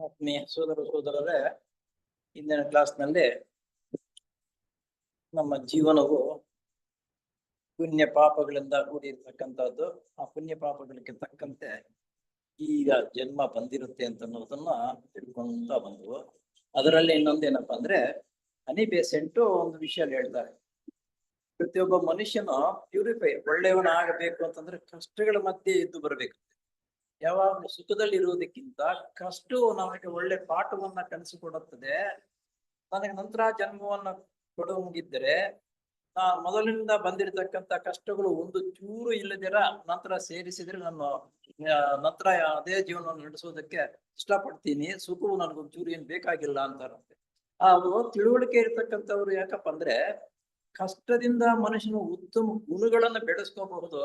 ಆತ್ಮೀಯ ಸೋದರರೇ, ಇಂದಿನ ಕ್ಲಾಸ್ನಲ್ಲಿ ನಮ್ಮ ಜೀವನವು ಪುಣ್ಯ ಪಾಪಗಳಿಂದ ಕೂಡಿರ್ತಕ್ಕಂಥದ್ದು. ಆ ಪುಣ್ಯ ಪಾಪಗಳಿಗೆ ತಕ್ಕಂತೆ ಈಗ ಜನ್ಮ ಬಂದಿರುತ್ತೆ ಅಂತ ಅನ್ನೋದನ್ನ ತಿಳ್ಕೊಂತ ಬಂದ್ವು. ಅದರಲ್ಲಿ ಇನ್ನೊಂದೇನಪ್ಪಾ ಅಂದ್ರೆ, ಹನಿ ಬೇಸೆಂಟು ಒಂದು ವಿಷಯ ಹೇಳ್ತಾರೆ. ಪ್ರತಿಯೊಬ್ಬ ಮನುಷ್ಯನು ಪ್ಯೂರಿಫೈ ಒಳ್ಳೆಯವನ ಆಗಬೇಕು ಅಂತಂದ್ರೆ ಕಷ್ಟಗಳ ಮಧ್ಯೆ ಇದ್ದು ಬರ್ಬೇಕು. ಯಾವಾಗಲೂ ಸುಖದಲ್ಲಿ ಇರುವುದಕ್ಕಿಂತ ಕಷ್ಟವು ನಮಗೆ ಒಳ್ಳೆ ಪಾಠವನ್ನ ಕಲಿಸಿಕೊಡುತ್ತದೆ. ನನಗೆ ನಂತರ ಜನ್ಮವನ್ನ ಕೊಡುವಂಗಿದ್ದರೆ ಮೊದಲಿನಿಂದ ಬಂದಿರತಕ್ಕಂತ ಕಷ್ಟಗಳು ಒಂದು ಚೂರು ಇಲ್ಲದಿರ ನಂತರ ಸೇರಿಸಿದ್ರೆ ನಾನು ನಂತರ ಅದೇ ಜೀವನವನ್ನು ನಡೆಸೋದಕ್ಕೆ ಇಷ್ಟಪಡ್ತೀನಿ. ಸುಖವು ನನಗೊಂದು ಚೂರು ಏನ್ ಬೇಕಾಗಿಲ್ಲ ಅಂತಾರಂತೆ. ಅವರು ತಿಳುವಳಿಕೆ ಇರ್ತಕ್ಕಂಥವ್ರು. ಯಾಕಪ್ಪ ಅಂದ್ರೆ ಕಷ್ಟದಿಂದ ಮನುಷ್ಯನು ಉತ್ತಮ ಗುಣಗಳನ್ನ ಬೆಳೆಸ್ಕೋಬಹುದು,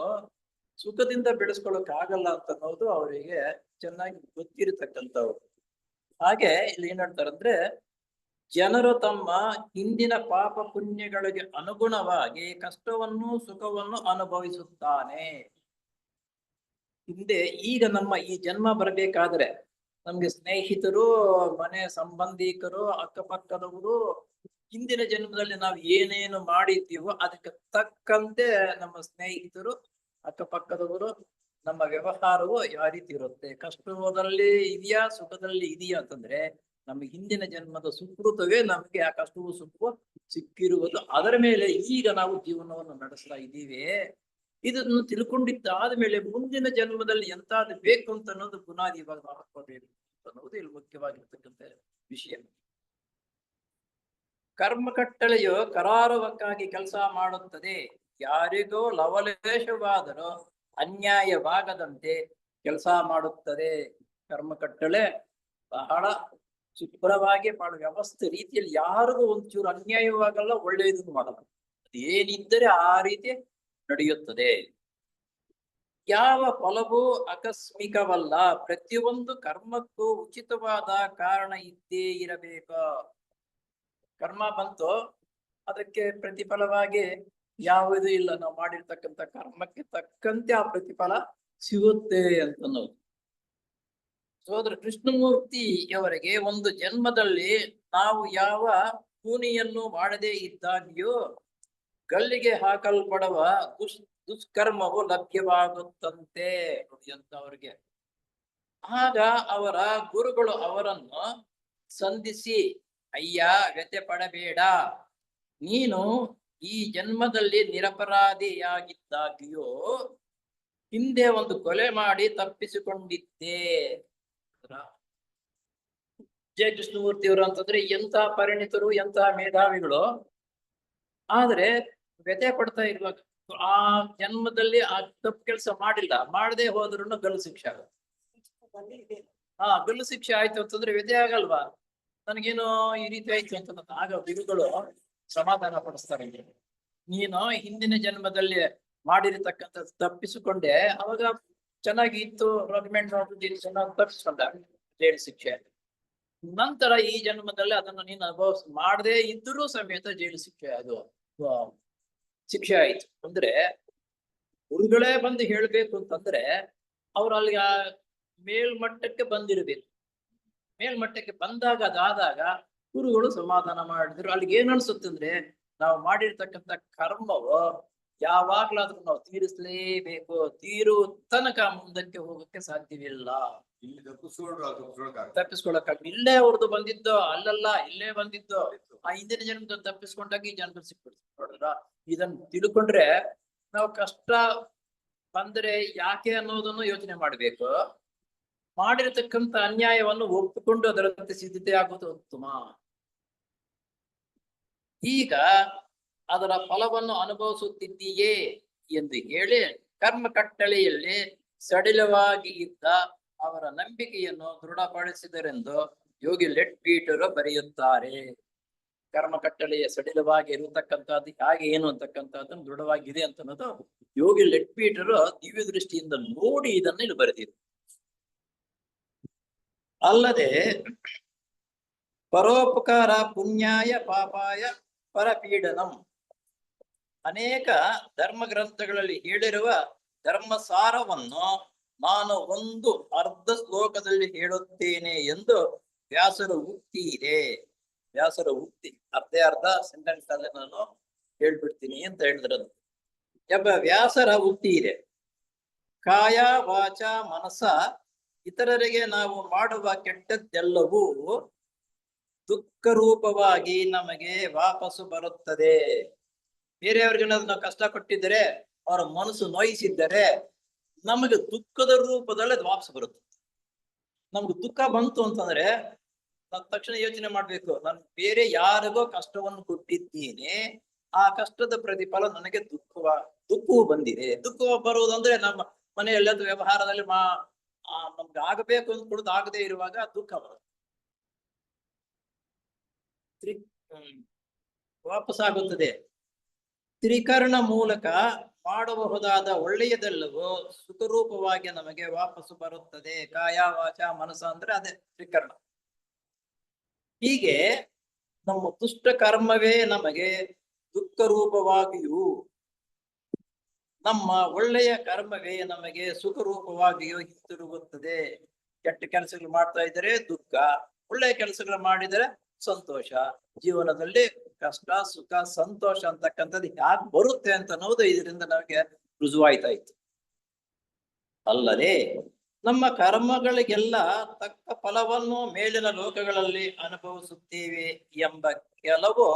ಸುಖದಿಂದ ಬೆಳೆಸ್ಕೊಳ್ಳೋಕೆ ಆಗಲ್ಲ ಅಂತ ಅನ್ನೋದು ಅವರಿಗೆ ಚೆನ್ನಾಗಿ ಗೊತ್ತಿರತಕ್ಕಂಥವ್ರು. ಹಾಗೆ ಇಲ್ಲಿ ಏನ್ ಹೇಳ್ತಾರಂದ್ರೆ, ಜನರು ತಮ್ಮ ಹಿಂದಿನ ಪಾಪ ಪುಣ್ಯಗಳಿಗೆ ಅನುಗುಣವಾಗಿ ಕಷ್ಟವನ್ನು ಸುಖವನ್ನು ಅನುಭವಿಸುತ್ತಾನೆ. ಹಿಂದೆ ಈಗ ನಮ್ಮ ಈ ಜನ್ಮ ಬರಬೇಕಾದ್ರೆ ನಮ್ಗೆ ಸ್ನೇಹಿತರು, ಮನೆ ಸಂಬಂಧಿಕರು, ಅಕ್ಕಪಕ್ಕದವರು ಹಿಂದಿನ ಜನ್ಮದಲ್ಲಿ ನಾವು ಏನೇನು ಮಾಡಿದ್ದೀವೋ ಅದಕ್ಕೆ ತಕ್ಕಂತೆ ನಮ್ಮ ಸ್ನೇಹಿತರು, ಅಕ್ಕಪಕ್ಕದವರು, ನಮ್ಮ ವ್ಯವಹಾರವು ಯಾವ ರೀತಿ ಇರುತ್ತೆ. ಕಷ್ಟದಲ್ಲಿ ಇದೆಯಾ ಸುಖದಲ್ಲಿ ಇದೆಯಾ ಅಂತಂದ್ರೆ ನಮ್ಮ ಹಿಂದಿನ ಜನ್ಮದ ಸುಕೃತವೇ ನಮಗೆ ಆ ಕಷ್ಟವೂ ಸುಖವೂ ಸಿಕ್ಕಿರುವುದು. ಅದರ ಮೇಲೆ ಈಗ ನಾವು ಜೀವನವನ್ನು ನಡೆಸ್ತಾ ಇದ್ದೀವಿ. ಇದನ್ನು ತಿಳ್ಕೊಂಡಿದ್ದಾದ ಮೇಲೆ ಮುಂದಿನ ಜನ್ಮದಲ್ಲಿ ಎಂತಾದ್ರು ಬೇಕು ಅಂತ ಅನ್ನೋದು ಬುನಾದಿ ಇವಾಗ ನಾವು ಹಾಕೋಬೇಕು ಅನ್ನೋದು ಇಲ್ಲಿ ಮುಖ್ಯವಾಗಿರ್ತಕ್ಕಂಥ ವಿಷಯ. ಕರ್ಮ ಕಟ್ಟಳೆಯು ಕರಾರುವಕ್ಕಾಗಿ ಕೆಲಸ ಮಾಡುತ್ತದೆ. ಯಾರಿಗೋ ಲವಲೇಶವಾದರೂ ಅನ್ಯಾಯವಾಗದಂತೆ ಕೆಲಸ ಮಾಡುತ್ತದೆ. ಕರ್ಮ ಕಟ್ಟಳೆ ಬಹಳ ಶುಭ್ರವಾಗಿ ಬಹಳ ವ್ಯವಸ್ಥೆ ರೀತಿಯಲ್ಲಿ ಯಾರಿಗೂ ಒಂಚೂರು ಅನ್ಯಾಯವಾಗಲ್ಲ, ಒಳ್ಳೆಯದನ್ನು ಮಾಡಲ್ಲ. ಅದೇನಿದ್ದರೆ ಆ ರೀತಿ ನಡೆಯುತ್ತದೆ. ಯಾವ ಫಲವೂ ಆಕಸ್ಮಿಕವಲ್ಲ. ಪ್ರತಿಯೊಂದು ಕರ್ಮಕ್ಕೂ ಉಚಿತವಾದ ಕಾರಣ ಇದ್ದೇ ಇರಬೇಕು. ಕರ್ಮ ಬಂತು, ಅದಕ್ಕೆ ಪ್ರತಿಫಲವಾಗಿ ಯಾವುದೂ ಇಲ್ಲ. ನಾವು ಮಾಡಿರ್ತಕ್ಕಂಥ ಕರ್ಮಕ್ಕೆ ತಕ್ಕಂತೆ ಆ ಪ್ರತಿಫಲ ಸಿಗುತ್ತೆ ಅಂತ ಅನ್ನೋದು. ಸೋದರ ಕೃಷ್ಣಮೂರ್ತಿಯವರಿಗೆ ಒಂದು ಜನ್ಮದಲ್ಲಿ ನಾವು ಯಾವ ಕೂನಿಯನ್ನು ಮಾಡದೇ ಇದ್ದಾಗ್ಯೂ ಗಲ್ಲಿಗೆ ಹಾಕಲ್ಪಡುವ ದುಷ್ಕರ್ಮವು ಲಭ್ಯವಾಗುತ್ತಂತೆ ಅಂತ ಅವರಿಗೆ. ಆಗ ಅವರ ಗುರುಗಳು ಅವರನ್ನು ಸಂಧಿಸಿ, ಅಯ್ಯ ವ್ಯಥೆ ಪಡಬೇಡ, ನೀನು ಈ ಜನ್ಮದಲ್ಲಿ ನಿರಪರಾಧಿಯಾಗಿದ್ದಾಗ್ಯೂ ಹಿಂದೆ ಒಂದು ಕೊಲೆ ಮಾಡಿ ತಪ್ಪಿಸಿಕೊಂಡಿದ್ದೆ. ಜಯ ಕೃಷ್ಣಮೂರ್ತಿಯವರು ಅಂತಂದ್ರೆ ಎಂತ ಪರಿಣಿತರು, ಎಂತ ಮೇಧಾವಿಗಳು. ಆದ್ರೆ ವ್ಯಥೆ ಪಡ್ತಾ ಇರುವಾಗ ಆ ಜನ್ಮದಲ್ಲಿ ಆ ತಪ್ಪು ಕೆಲಸ ಮಾಡದೆ ಹೋದ್ರೂ ಗಲ್ಲು ಶಿಕ್ಷೆ ಆಗುತ್ತೆ. ಗಲ್ಲು ಶಿಕ್ಷೆ ಆಯ್ತು ಅಂತಂದ್ರೆ ವ್ಯಥೆ ಆಗಲ್ವಾ, ನನಗೇನೋ ಈ ರೀತಿ ಆಯ್ತು ಅಂತ. ಆಗ ಗುರುಗಳು ಸಮಾಧಾನ ಪಡಿಸ್ತಾರೆ. ನೀನು ಹಿಂದಿನ ಜನ್ಮದಲ್ಲಿ ಮಾಡಿರತಕ್ಕಂಥ ತಪ್ಪಿಸಿಕೊಂಡೆ, ಅವಾಗ ಚೆನ್ನಾಗಿ ಇತ್ತು, ರೆಕಮೆಂಡ್ ಚೆನ್ನಾಗಿ ತಪ್ಪಿಸ್ಕೊಂಡ ಜೈಲು ಶಿಕ್ಷೆ. ನಂತರ ಈ ಜನ್ಮದಲ್ಲಿ ಅದನ್ನು ನೀನು ಮಾಡದೇ ಇದ್ರೂ ಸಮೇತ ಜೈಲು ಶಿಕ್ಷೆ ಅದು ಶಿಕ್ಷೆ ಆಯ್ತು. ಅಂದ್ರೆ ಗುರುಗಳೇ ಬಂದು ಹೇಳ್ಬೇಕು ಅಂತಂದ್ರೆ ಅವ್ರು ಅಲ್ಲಿ ಆ ಮೇಲ್ಮಟ್ಟಕ್ಕೆ ಬಂದಿರಬೇಕು. ಮೇಲ್ಮಟ್ಟಕ್ಕೆ ಬಂದಾಗ ಅದಾದಾಗ ಗುರುಗಳು ಸಮಾಧಾನ ಮಾಡಿದ್ರು. ಅಲ್ಲಿಗೆ ಏನ್ ಅನ್ಸುತ್ತಂದ್ರೆ, ನಾವು ಮಾಡಿರ್ತಕ್ಕಂಥ ಕರ್ಮವು ಯಾವಾಗ್ಲಾದ್ರೂ ನಾವು ತೀರಿಸಲೇಬೇಕು, ತೀರುವ ತನಕ ಮುಂದಕ್ಕೆ ಹೋಗಕ್ಕೆ ಸಾಧ್ಯವಿಲ್ಲ. ತಪ್ಪಿಸ್ಕೊಳಕ್ ಇಲ್ಲೇ ಅವ್ರದ್ದು ಬಂದಿದ್ದು ಅಲ್ಲಲ್ಲ, ಇಲ್ಲೇ ಬಂದಿದ್ದು ಆ ಹಿಂದಿನ ಜನ್ಮದಲ್ಲಿ ತಪ್ಪಿಸ್ಕೊಂಡಾಗ ಈ ಜನ್ಮದಲ್ಲಿ ಸಿಕ್ಬಿಡ್ತು. ನೋಡ್ರ, ಇದನ್ನ ತಿಳ್ಕೊಂಡ್ರೆ ನಾವು ಕಷ್ಟ ಬಂದ್ರೆ ಯಾಕೆ ಅನ್ನೋದನ್ನು ಯೋಚನೆ ಮಾಡ್ಬೇಕು. ಮಾಡಿರತಕ್ಕಂಥ ಅನ್ಯಾಯವನ್ನು ಒಪ್ಪಿಕೊಂಡು ಅದರಂತೆ ಸಿದ್ಧತೆ ಆಗೋದು ಉತ್ತಮ. ಈಗ ಅದರ ಫಲವನ್ನು ಅನುಭವಿಸುತ್ತಿದ್ದೀಯೇ ಎಂದು ಹೇಳಿ ಕರ್ಮ ಕಟ್ಟಳೆಯಲ್ಲಿ ಸಡಿಲವಾಗಿ ಇದ್ದ ಅವರ ನಂಬಿಕೆಯನ್ನು ದೃಢಪಡಿಸಿದರೆಂದು ಯೋಗಿ ಲೆಟ್ ಪೀಟರು ಬರೆಯುತ್ತಾರೆ. ಕರ್ಮ ಕಟ್ಟಳೆಯ ಸಡಿಲವಾಗಿ ಇರತಕ್ಕಂಥದ್ದು ಹಾಗೆ ಏನು ಅಂತಕ್ಕಂಥದ್ದನ್ನು ದೃಢವಾಗಿದೆ ಅಂತ ಅನ್ನೋದು ಯೋಗಿ ಲೆಟ್ ಪೀಟರು ದಿವ್ಯ ದೃಷ್ಟಿಯಿಂದ ನೋಡಿ ಇದನ್ನು ಇಲ್ಲಿ ಬರೆದಿದ್ರು. ಅಲ್ಲದೆ ಪರೋಪಕಾರ ಪುಣ್ಯಾಯ ಪಾಪಾಯ ಪರಪೀಡನಂ ಅನೇಕ ಧರ್ಮ ಗ್ರಂಥಗಳಲ್ಲಿ ಹೇಳಿರುವ ಧರ್ಮಸಾರವನ್ನು ನಾನು ಒಂದು ಅರ್ಧ ಶ್ಲೋಕದಲ್ಲಿ ಹೇಳುತ್ತೇನೆ ಎಂದು ವ್ಯಾಸರ ಉಕ್ತಿ ಇದೆ. ವ್ಯಾಸರ ಉಕ್ತಿ ಅರ್ಧ ಸೆಂಟೆನ್ಸ್ ಅಲ್ಲಿ ನಾನು ಹೇಳ್ಬಿಡ್ತೀನಿ ಅಂತ ಹೇಳಿದ್ರದು. ವ್ಯಾಸರ ಉಕ್ತಿ ಇದೆ. ಕಾಯ ವಾಚ ಮನಸ ಇತರರಿಗೆ ನಾವು ಮಾಡುವ ಕೆಟ್ಟದ್ದೆಲ್ಲವೂ ದುಃಖ ರೂಪವಾಗಿ ನಮಗೆ ವಾಪಸ್ಸು ಬರುತ್ತದೆ. ಬೇರೆಯವ್ರಿಗೆ ನಾವು ಕಷ್ಟ ಕೊಟ್ಟಿದ್ದರೆ, ಅವರ ಮನಸ್ಸು ನೋಯಿಸಿದ್ದರೆ ನಮಗೆ ದುಃಖದ ರೂಪದಲ್ಲಿ ಅದು ವಾಪಸ್ ಬರುತ್ತೆ. ನಮ್ಗೆ ದುಃಖ ಬಂತು ಅಂತಂದ್ರೆ ನಾನು ತಕ್ಷಣ ಯೋಚನೆ ಮಾಡ್ಬೇಕು, ನಾನು ಬೇರೆ ಯಾರಿಗೋ ಕಷ್ಟವನ್ನು ಕೊಟ್ಟಿದ್ದೀನಿ, ಆ ಕಷ್ಟದ ಪ್ರತಿಫಲ ನನಗೆ ದುಃಖವು ಬಂದಿದೆ. ದುಃಖ ಬರುವುದಂದ್ರೆ ನಮ್ಮ ಮನೆಯಲ್ಲಿ ವ್ಯವಹಾರದಲ್ಲಿ ನಮ್ಗೆ ಆಗಬೇಕು ಅಂತ ಕೊಡುದು ಆಗದೆ ಇರುವಾಗ ದುಃಖ ಬರುತ್ತೆ. ವಾಪಸ್ ಆಗುತ್ತದೆ. ತ್ರಿಕರಣ ಮೂಲಕ ಮಾಡಬಹುದಾದ ಒಳ್ಳೆಯದೆಲ್ಲವೂ ಸುಖರೂಪವಾಗಿ ನಮಗೆ ವಾಪಸ್ಸು ಬರುತ್ತದೆ. ಕಾಯ ವಾಚ ಮನಸ್ಸು ಅಂದ್ರೆ ಅದೇ ತ್ರಿಕರಣ. ಹೀಗೆ ನಮ್ಮ ದುಷ್ಟ ಕರ್ಮವೇ ನಮಗೆ ದುಃಖ ರೂಪವಾಗಿಯೂ, ನಮ್ಮ ಒಳ್ಳೆಯ ಕರ್ಮವೇ ನಮಗೆ ಸುಖ ರೂಪವಾಗಿಯೂ ಹಿಂತಿರುಗುತ್ತದೆ. ಕೆಟ್ಟ ಕೆಲಸಗಳು ಮಾಡ್ತಾ ಇದ್ರೆ ದುಃಖ, ಒಳ್ಳೆಯ ಕೆಲಸಗಳು ಮಾಡಿದರೆ ಸಂತೋಷ. ಜೀವನದಲ್ಲಿ ಕಷ್ಟ ಸುಖ ಸಂತೋಷ ಅಂತಕ್ಕಂಥದ್ದು ಯಾಕೆ ಬರುತ್ತೆ ಅಂತ ಅನ್ನೋದು ಇದರಿಂದ ನಮಗೆ ರುಜುವಾಯ್ತಾ ಇತ್ತು. ಅಲ್ಲದೆ ನಮ್ಮ ಕರ್ಮಗಳಿಗೆಲ್ಲ ತಕ್ಕ ಫಲವನ್ನು ಮೇಲಿನ ಲೋಕಗಳಲ್ಲಿ ಅನುಭವಿಸುತ್ತೇವೆ ಎಂಬ ಕೆಲವು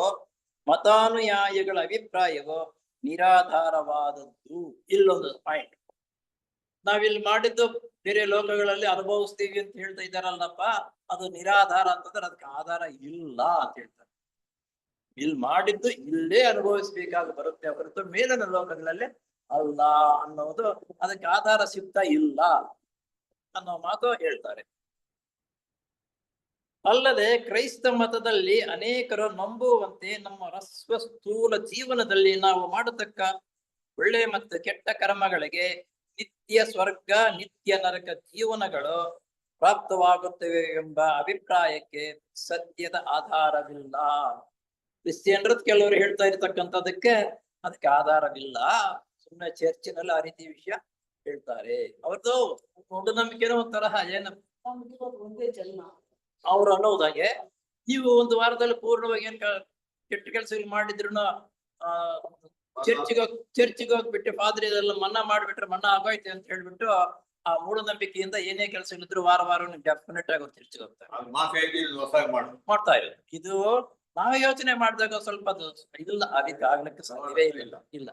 ಮತಾನುಯಾಯಿಗಳ ಅಭಿಪ್ರಾಯವು ನಿರಾಧಾರವಾದದ್ದು. ಇಲ್ಲೊಂದು ಪಾಯಿಂಟ್, ನಾವಿಲ್ಲಿ ಮಾಡಿದ್ದು ಬೇರೆ ಲೋಕಗಳಲ್ಲಿ ಅನುಭವಿಸ್ತೀವಿ ಅಂತ ಹೇಳ್ತಾ ಇದ್ದಾರಲ್ಲಪ್ಪ, ಅದು ನಿರಾಧಾರ ಅಂತಂದ್ರೆ ಅದಕ್ಕೆ ಆಧಾರ ಇಲ್ಲ ಅಂತ ಹೇಳ್ತಾರೆ. ಇಲ್ಲಿ ಮಾಡಿದ್ದು ಇಲ್ಲೇ ಅನುಭವಿಸ್ಬೇಕಾಗಿ ಬರುತ್ತೆ ಹೊರತು ಮೇಲಿನ ಲೋಕಗಳಲ್ಲಿ ಅಲ್ಲ ಅನ್ನೋದು ಅದಕ್ಕೆ ಆಧಾರ ಸಿಗ್ತಾ ಇಲ್ಲ ಅನ್ನೋ ಮಾತು ಹೇಳ್ತಾರೆ. ಅಲ್ಲದೆ ಕ್ರೈಸ್ತ ಮತದಲ್ಲಿ ಅನೇಕರು ನಂಬುವಂತೆ ನಮ್ಮ ರಸ್ವ ಸ್ಥೂಲ ಜೀವನದಲ್ಲಿ ನಾವು ಮಾಡತಕ್ಕ ಒಳ್ಳೆ ಮತ್ತು ಕೆಟ್ಟ ಕರ್ಮಗಳಿಗೆ ನಿತ್ಯ ಸ್ವರ್ಗ ನಿತ್ಯ ನರಕ ಜೀವನಗಳು ಪ್ರಾಪ್ತವಾಗುತ್ತವೆ ಎಂಬ ಅಭಿಪ್ರಾಯಕ್ಕೆ ಸತ್ಯದ ಆಧಾರವಿಲ್ಲ. ಕ್ರಿಶ್ಚಿಯನ್ರ ಕೆಲವರು ಹೇಳ್ತಾ ಇರ್ತಕ್ಕಂಥದಕ್ಕೆ ಅದಕ್ಕೆ ಆಧಾರವಿಲ್ಲ. ಸುಮ್ಮನೆ ಚರ್ಚಿನಲ್ಲಿ ಆ ರೀತಿ ವಿಷಯ ಹೇಳ್ತಾರೆ. ಅವ್ರದ್ದು ಮೂಢನಂಬಿಕೆನೋ ಒಂಥರ ಒಂದೇ ಜನ್ಮ ಅವ್ರು ಅನ್ನೋದಾಗೆ, ನೀವು ಒಂದು ವಾರದಲ್ಲಿ ಪೂರ್ಣವಾಗಿ ಏನ್ ಕೆಟ್ಟ ಕೆಲಸಗಳು ಮಾಡಿದ್ರು ಚರ್ಚಿಗೆ ಹೋಗ್ಬಿಟ್ಟು ಫಾದರ್ ಇದೆಲ್ಲ ಮನ್ನಾ ಮಾಡ್ಬಿಟ್ರೆ ಮನ್ನಾ ಆಗೋಯ್ತೆ ಅಂತ ಹೇಳ್ಬಿಟ್ಟು ಆ ಮೂಢನಂಬಿಕೆಯಿಂದ ಏನೇ ಕೆಲಸಗಳಿದ್ರು ವಾರ ಡೆಫಿನೆಟ್ ಆಗಿ ಚರ್ಚಿಗೆ ಹೋಗ್ತಾರೆ, ಮಾಡ್ತಾ ಇರೋದು. ಇದು ನಾವು ಯೋಚನೆ ಮಾಡಿದಾಗ ಸ್ವಲ್ಪ ಅದು ಇಲ್ಲ, ಅದಕ್ಕೆ ಆಗ್ಲಿಕ್ಕೆ ಸಾಧ್ಯವೇ ಇಲ್ಲ.